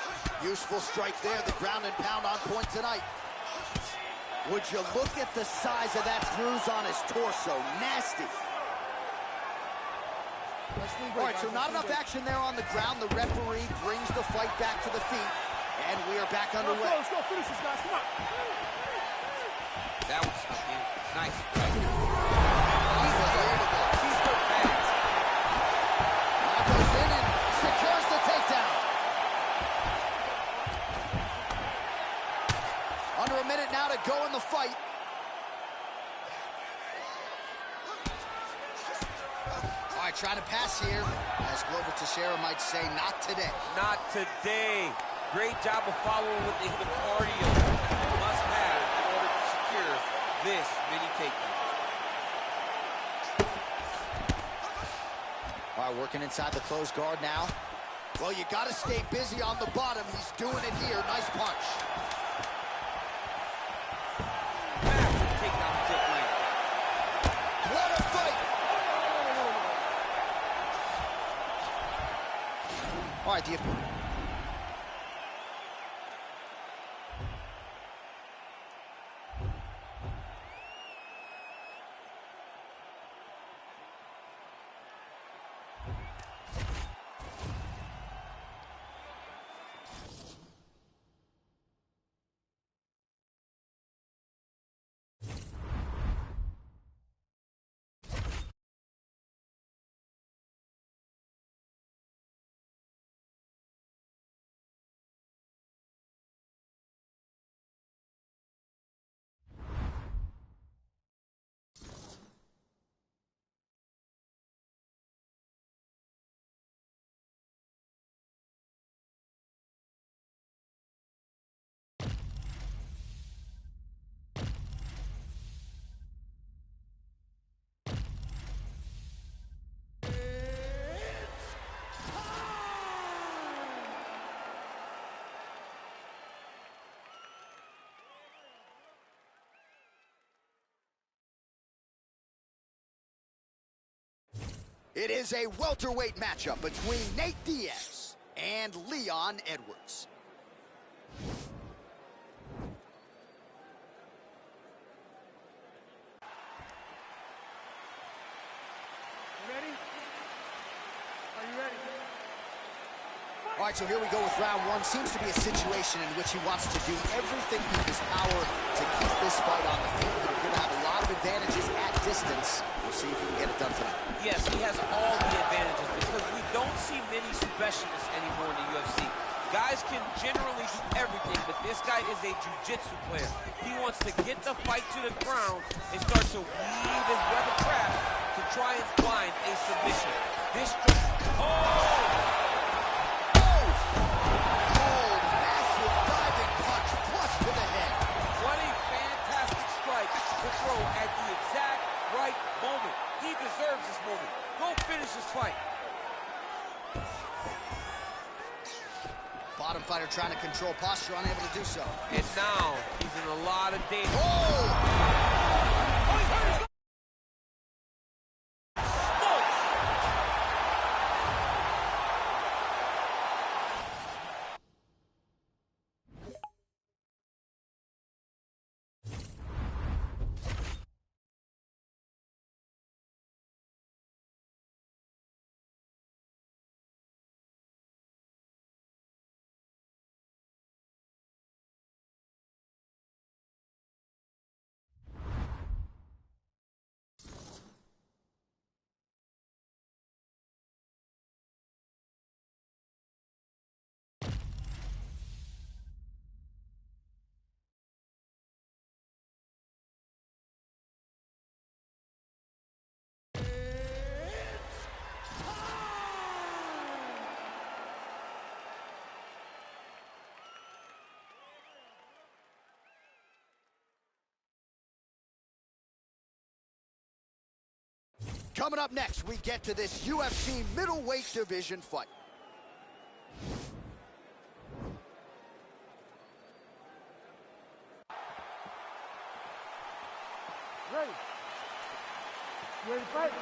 Useful strike there, the ground and pound on point tonight. Would you look at the size of that bruise on his torso? Nasty. All right, so not enough action there on the ground. The referee brings the fight back to the feet, and we are back underway. Let's go, finish this, guys. Come on. That was nice. Unbelievable. He's so fast. Now goes in and secures the takedown. Under a minute now to go in the fight. All right, trying to pass here. As Glover Teixeira might say, not today. Not today. Great job of following with the cardio you must have in order to secure this mini takedown. All right, working inside the closed guard now. Well, you got to stay busy on the bottom. He's doing it here. Nice punch. Massive takedown tip lane. What a fight! All right, the... It is a welterweight matchup between Nate Diaz and Leon Edwards. All right, so here we go with round one. Seems to be a situation in which he wants to do everything in his power to keep this fight on the field. He's going to have a lot of advantages at distance. We'll see if he can get it done tonight. Yes, he has all the advantages because we don't see many specialists anymore in the UFC. Guys can generally do everything, but this guy is a jiu-jitsu player. He wants to get the fight to the ground and start to weave his web of traps to try and find a submission. This at the exact right moment. He deserves this moment. Go finish this fight. Bottom fighter trying to control posture, unable to do so. And now he's in a lot of danger. Oh! He's hurt. Coming up next, we get to this UFC middleweight division fight. Ready? You ready to fight?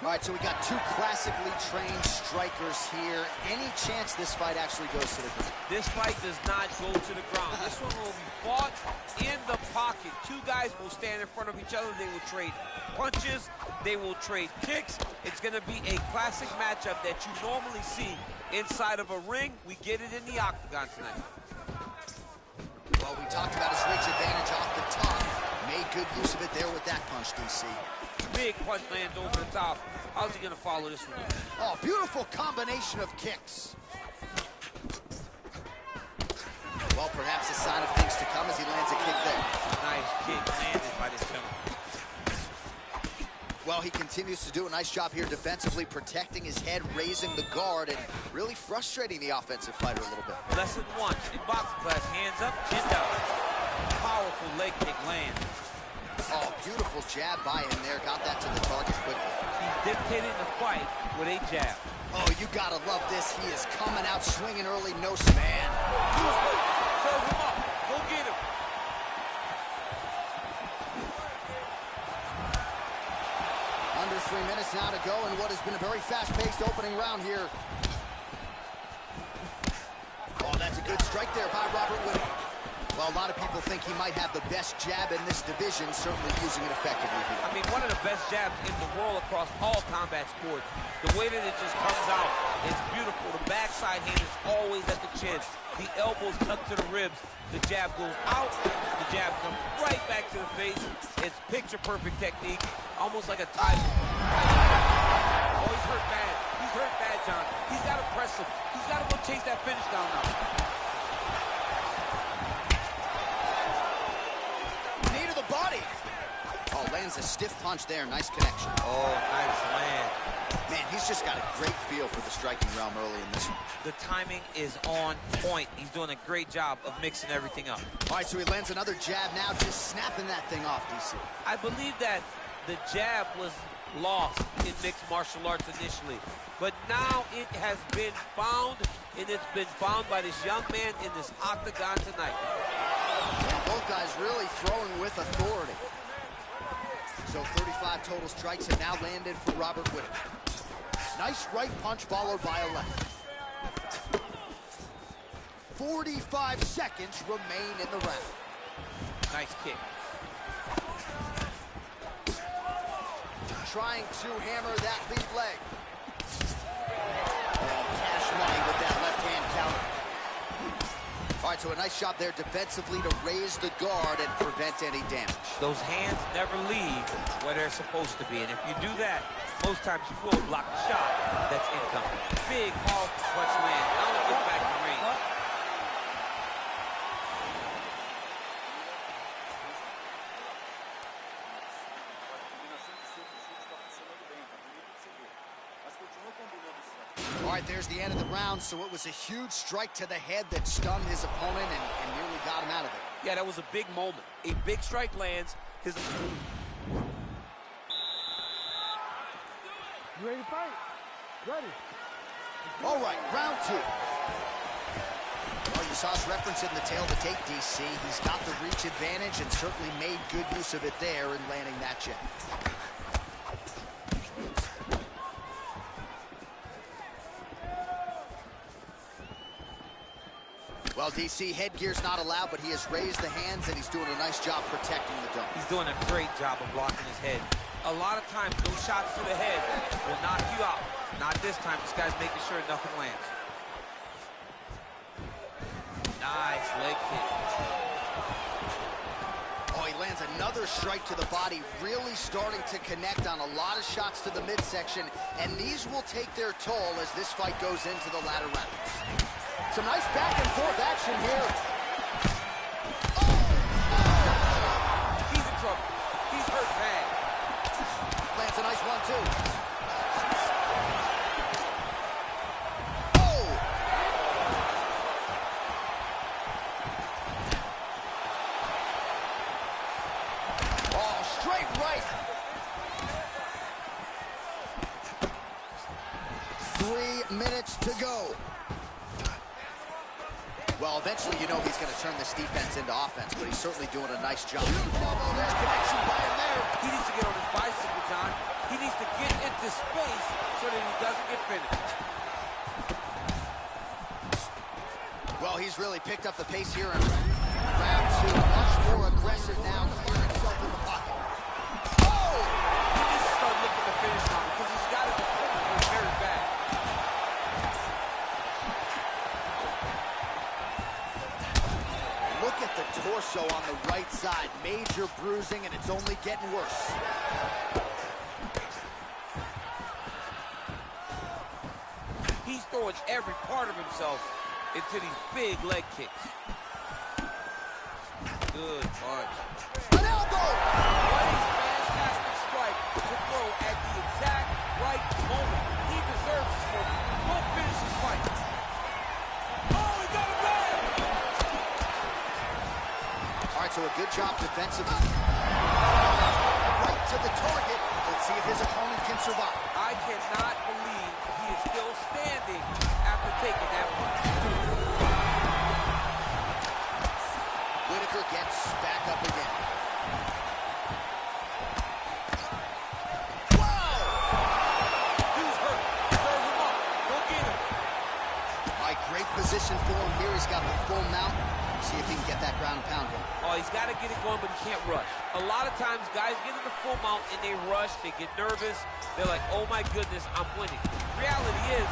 All right, so we got two classically trained strikers here. Any chance this fight actually goes to the ground? This fight does not go to the ground. This one will be fought in the pocket. Two guys will stand in front of each other. They will trade punches. They will trade kicks. It's going to be a classic matchup that you normally see inside of a ring. We get it in the octagon tonight. Well, we talked about his reach advantage off the top. Made good use of it there with that punch, DC. Big punch lands over the top. How's he going to follow this one? Oh, beautiful combination of kicks. Well, perhaps a sign of things to come as he lands a kick there. Nice kick landed by this gentleman. Well, he continues to do a nice job here defensively, protecting his head, raising the guard, and really frustrating the offensive fighter a little bit. Lesson one in boxing class, hands up, chin down. Powerful leg kick lands. Oh, beautiful jab by him there. Got that to the target quickly. He's dictating the fight with a jab. Oh, you gotta love this. He is coming out swinging early, no man. Serve him up. Go get him. Under 3 minutes now to go in what has been a very fast-paced opening round here. Oh, that's a good strike there by Robert Whittaker. Well, a lot of people think he might have the best jab in this division, certainly using it effectively here. I mean, one of the best jabs in the world across all combat sports. The way that it just comes out is beautiful. The backside hand is always at the chin. The elbows tucked to the ribs. The jab goes out. The jab comes right back to the face. It's picture-perfect technique, almost like a tie. Oh, he's hurt bad. He's hurt bad, John. He's got to press him. He's got to go chase that finish down now. Lands a stiff punch there. Nice connection. Oh, nice land. Man, he's just got a great feel for the striking realm early in this one. The timing is on point. He's doing a great job of mixing everything up. All right, so he lands another jab now, just snapping that thing off, DC. I believe that the jab was lost in mixed martial arts initially, but now it has been found, and it's been found by this young man in this octagon tonight. And both guys really throwing with authority. So 35 total strikes have now landed for Robert Whittaker. Nice right punch followed by a left. 45 seconds remain in the round. Nice kick. Trying to hammer that lead leg. And cash money with that left-hand counter. All right, so a nice job there defensively to raise the guard and prevent any damage. Those hands never leave where they're supposed to be, and if you do that, most times you will block the shot that's incoming. Big, hard punch land. Now let's get back in the ring. All right, there's the end of the round, so it was a huge strike to the head that stunned his opponent and nearly got him out of it. Yeah, that was a big moment. A big strike lands. You ready to fight? Ready. All right, round 2. Well, you saw us reference in the tail of the tape, DC. He's got the reach advantage and certainly made good use of it there in landing that jab. Well, DC, headgear's not allowed, but he has raised the hands, and he's doing a nice job protecting the dome. He's doing a great job of blocking his head. A lot of times, those shots to the head will knock you out. Not this time. This guy's making sure nothing lands. Nice leg kick. Oh, he lands another strike to the body, really starting to connect on a lot of shots to the midsection, and these will take their toll as this fight goes into the latter rounds. Some nice back and forth action here. He's in trouble. He's hurt bad. Lands a nice one, too. Oh, straight right. 3 minutes to go. Well, eventually, you know he's going to turn this defense into offense, but he's certainly doing a nice job. Oh, there's connection by him there. He needs to get on his bicycle, John. He needs to get into space so that he doesn't get finished. Well, he's really picked up the pace here in round 2. Much more aggressive now, clearing himself in the pocket. Oh! He needs to start looking to finish now because he's got his opponent very bad. Look at the torso on the right side. Major bruising, and it's only getting worse. He's throwing every part of himself into these big leg kicks. Good punch. An elbow! What a fantastic strike to throw at the exact right moment. He deserves this moment. Don't finish his fight. Oh, he got him back! All right, so a good job defensively. Right to the target. Let's see if his opponent can survive. I cannot believe he is still standing after taking that punch. Whittaker gets back up again. Wow! He's hurt. Serve him up. Go get him. All right, great position for him here. He's got the full mount. See if he can get that ground and pound going. Oh, he's got to get it going, but he can't rush. A lot of times, guys get in the full mount and they rush. They get nervous. They're like, oh, my goodness, I'm winning. The reality is,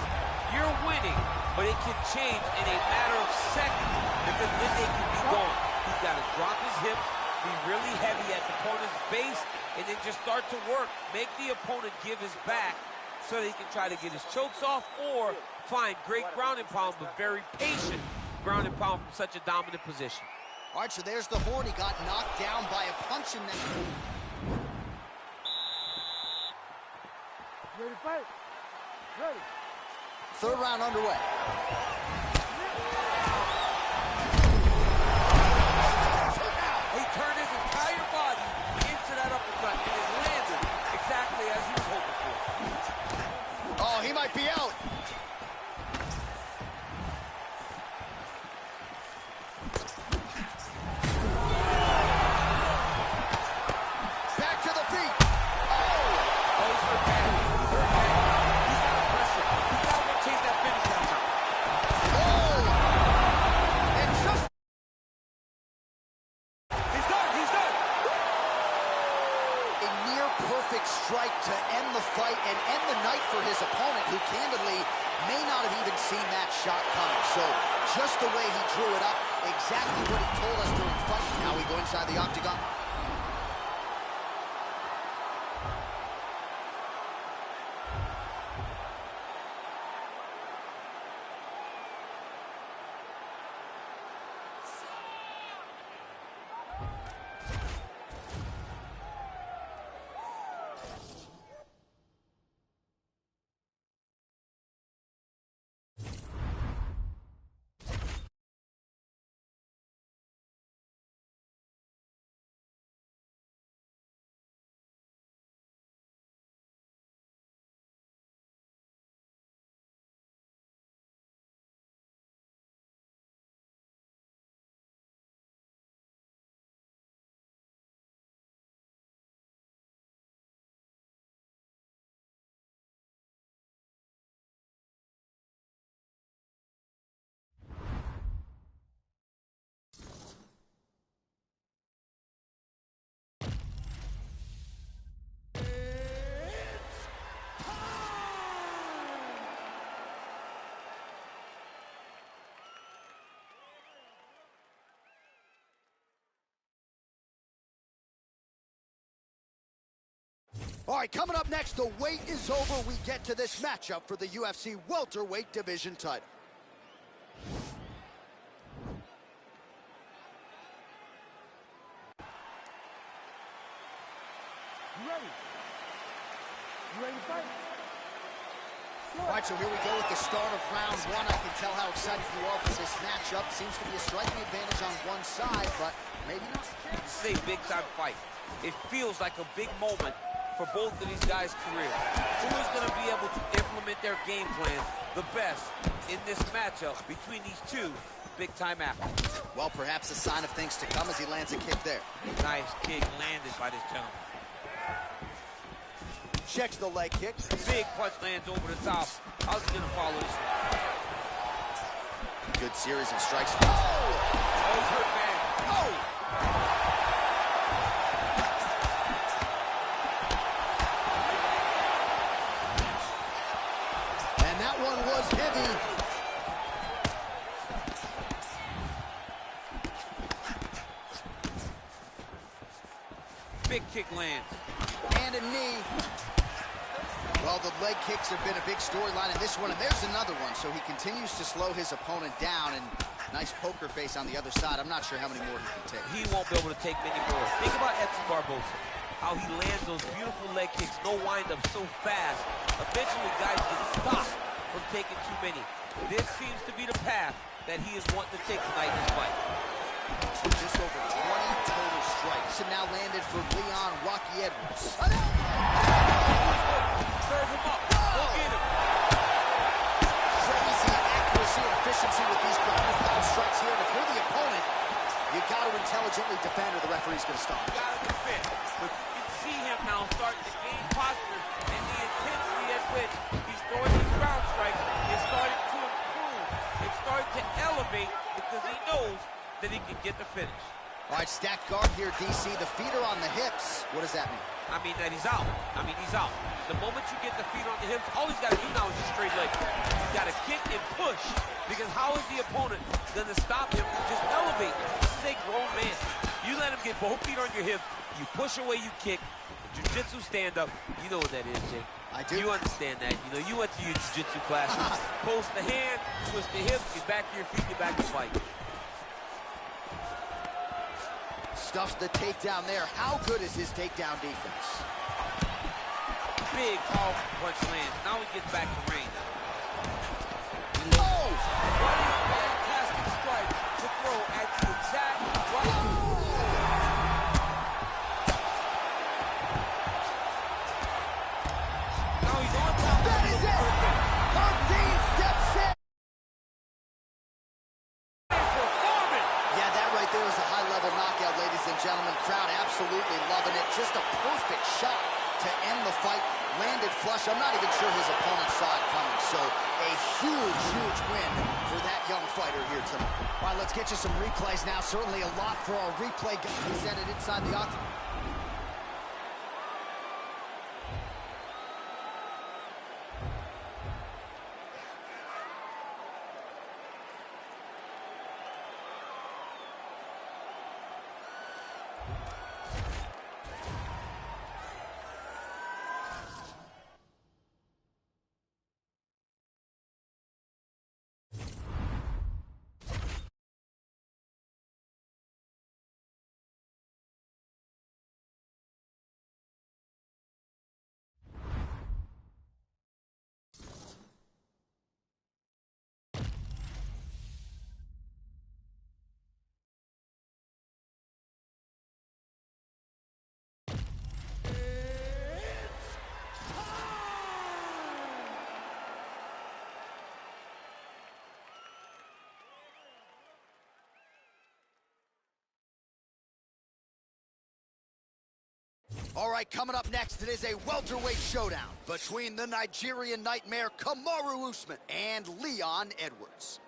you're winning, but it can change in a matter of seconds because then they can be gone. He's got to drop his hips, be really heavy at the opponent's base, and then just start to work. Make the opponent give his back so that he can try to get his chokes off or find great ground and pound, but very patient ground and pound from such a dominant position. All right, so there's the horn. He got knocked down by a punch in that. Ready to fight? Ready. 3rd round underway. He turned his entire body into that uppercut, and it landed exactly as he was hoping for. Oh, he might be out. Back to the feet. strike to end the fight and end the night for his opponent, who candidly may not have even seen that shot coming. So just the way he drew it up, exactly what he told us during fight. Now we go inside the octagon. All right, coming up next, the wait is over. We get to this matchup for the UFC welterweight division title. You ready? You ready to fight? All right, so here we go with the start of round one. I can tell how excited you are for this matchup. Seems to be a striking advantage on one side, but maybe not. This is a big-time fight. It feels like a big moment for both of these guys' careers. Who is going to be able to implement their game plan the best in this matchup between these two big-time athletes? Well, perhaps a sign of things to come as he lands a kick there. Nice kick landed by this gentleman. Checks the leg kick. Big punch lands over the top. How's he going to follow this? Good series of strikes. Oh! Oh, good man. Oh! Was heavy. Big kick lands. And a knee. Well, the leg kicks have been a big storyline in this one, and there's another one. So he continues to slow his opponent down, and nice poker face on the other side. I'm not sure how many more he can take. He won't be able to take many more. Think about Edson Barboza. How he lands those beautiful leg kicks, no wind-up, so fast. Eventually, guys get stopped from taking too many. This seems to be the path that he is wanting to take tonight in this fight. So just over 20 total strikes and now landed for Leon Rocky Edwards. Serve him up. Go get him. Crazy accuracy and efficiency with these ground-and-pound strikes here. And if you're the opponent, you got to intelligently defend or the referee's going to stop. You got to defend. But you can see him now starting to gain posture and the intensity at which he's throwing these ground strikes is starting to improve. It's starting to elevate because he knows that he can get the finish. All right, stacked guard here, DC. The feet are on the hips. What does that mean? I mean that he's out. He's out. The moment you get the feet on the hips, all he's got to do now is just straight leg. He's got to kick and push, because how is the opponent going to stop him from just elevating? This is a grown man. You let him get both feet on your hip, you push away, you kick. Jiu-jitsu stand-up, you know what that is, Jay. I do. You understand that. You know, you went to your jiu-jitsu classes. Post the hand, twist the hips, get back to your feet, get back to fight. Stuffs the takedown there. How good is his takedown defense? Big, powerful punch lands. Now he gets back to range. Oh! What a fantastic strike to throw at the exact right. Now he's on top. That is it! Dean steps in! Yeah, that right there is a high-level knockout, ladies and gentlemen. Crowd absolutely loving it. Just a perfect shot to end the fight. Landed flush. I'm not even sure his opponent saw it coming. So a huge, huge win for that young fighter here tonight. All right, let's get you some replays now. Certainly a lot for our replay guys presented inside the octagon. All right, coming up next, it is a welterweight showdown between the Nigerian Nightmare Kamaru Usman and Leon Edwards.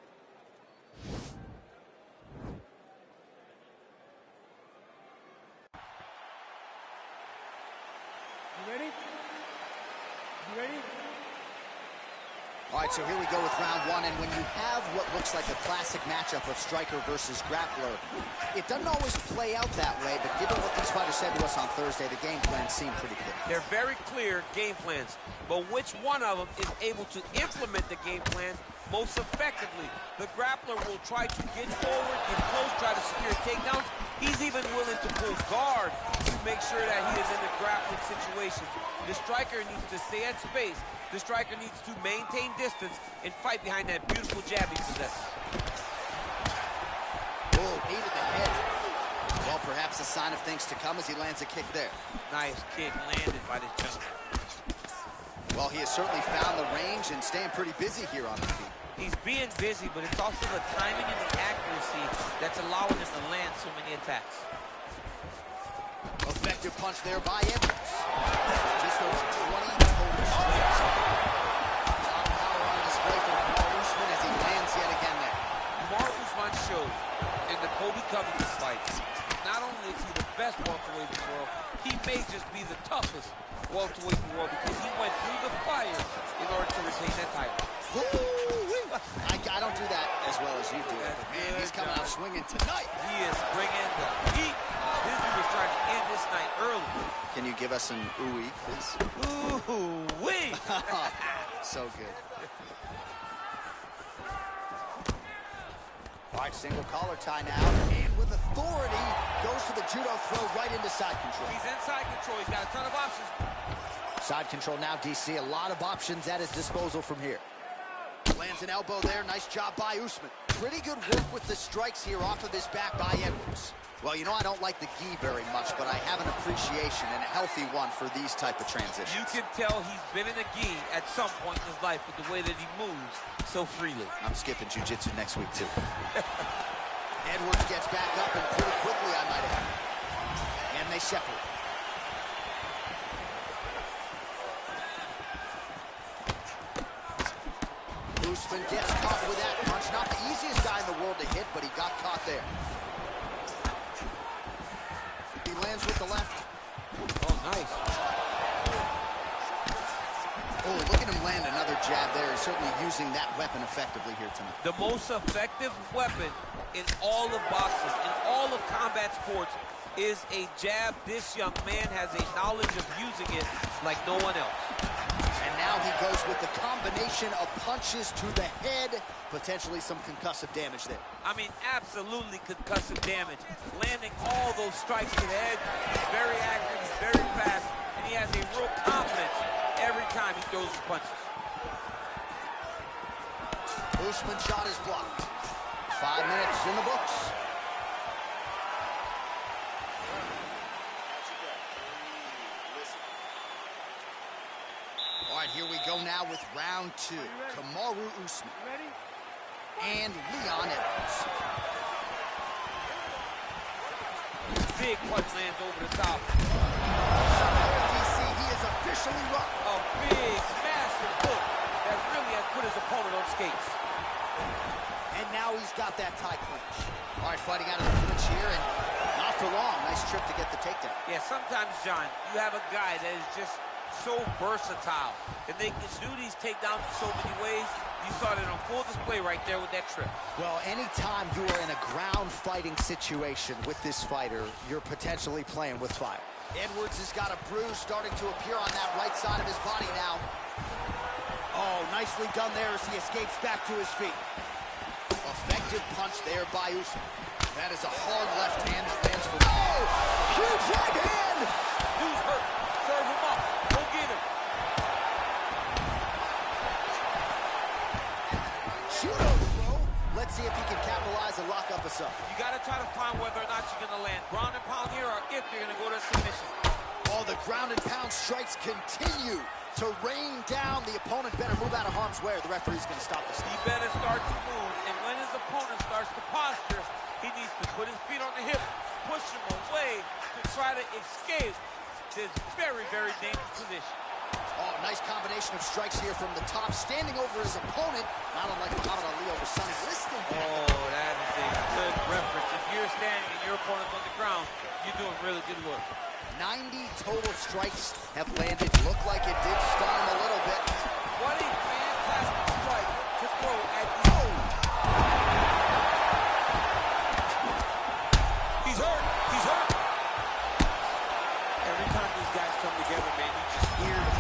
You ready? You ready? All right, so here we go with round one, and when you have what looks like a classic matchup of striker versus grappler, it doesn't always play out that way, but given what these fighters said to us on Thursday, the game plans seem pretty clear. They're very clear game plans, but which one of them is able to implement the game plan most effectively? The grappler will try to get forward, get close, try to secure takedowns. He's even willing to pull guard to make sure that he is in the grappling situation. The striker needs to stay at space. The striker needs to maintain distance and fight behind that beautiful jab he possesses. Oh, knee to the head. Well, perhaps a sign of things to come as he lands a kick there. Nice kick landed by this gentleman. Well, he has certainly found the range and staying pretty busy here on the feet. He's being busy, but it's also the timing and the accuracy that's allowing him to land so many attacks. Effective punch there by Edwards. Just over 20 total strikes. Power on display for Kamaru Usman as he lands yet again there. Kamaru Usman showed in the Colby Covington fight, not only is he the best welterweight in the world, he may just be the toughest welterweight in the world because he went through the fire in order to retain that title. I don't do that as well as you do. Man, he's coming out swinging tonight. He is bringing the heat. This dude was trying to end this night early. Can you give us an ooh-wee, please? Ooh-wee! So good. All right, single collar tie now. And with authority, goes to the judo throw right into side control. He's in side control. He's got a ton of options. Side control now, DC. A lot of options at his disposal from here. Lands an elbow there. Nice job by Usman. Pretty good work with the strikes here off of his back by Edwards. Well, you know, I don't like the gi very much, but I have an appreciation and a healthy one for these type of transitions. You can tell he's been in a gi at some point in his life with the way that he moves so freely. I'm skipping jiu-jitsu next week, too. Edwards gets back up, and pretty quickly, I might add. And they separate. Usman gets caught with that punch. Not the easiest guy in the world to hit, but he got caught there. He lands with the left. Oh, nice. Oh, look at him land another jab there. He's certainly using that weapon effectively here tonight. The most effective weapon in all of boxing, in all of combat sports, is a jab. This young man has a knowledge of using it like no one else. And now he goes with the combination of punches to the head, potentially some concussive damage there. I mean, absolutely concussive damage. Landing all those strikes to the head. He's very accurate, he's very fast, and he has a real confidence every time he throws his punches. Usman's shot is blocked. 5 minutes in the books. All right, here we go now with round two. Kamaru Usman and Leon Edwards. Big punch lands over the top. DC, he is officially rocked. A big, massive hook that really has put his opponent on skates. And now he's got that tie clinch. All right, fighting out of the clinch here, and not for long. Nice trip to get the takedown. Yeah, sometimes, John, you have a guy that is just so versatile, and they can do these takedowns in so many ways. You saw it on full display right there with that trip. Well, anytime you are in a ground fighting situation with this fighter, you're potentially playing with fire. Edwards has got a bruise starting to appear on that right side of his body now. Oh, nicely done there as he escapes back to his feet. Effective punch there by Usman. That is a hard left hand that lands for... Oh! Huge right hand! Dude's hurt. Serve him up. Go get him. Judo throw. Let's see if he can capitalize and lock up a sub. You got to try to find whether or not you're going to land ground and pound here or if you're going to go to submission. Oh, the ground and pound strikes continue to rain down. The opponent better move out of harm's way or the referee's going to stop this. He better start to move, and when his opponent starts to posture, he needs to put his feet on the hip, push him away to try to escape This very, very dangerous position. Oh, nice combination of strikes here from the top, standing over his opponent, not unlike Muhammad Ali over Sonny Liston. Oh, that is a good reference. If you're standing and your opponent's on the ground, you're doing really good work. 90 total strikes have landed. Looked like it did stun him a little bit. What a fantastic strike to throw at the... Oh! He's hurt. He's hurt. Every time these guys come together, man, you just hear the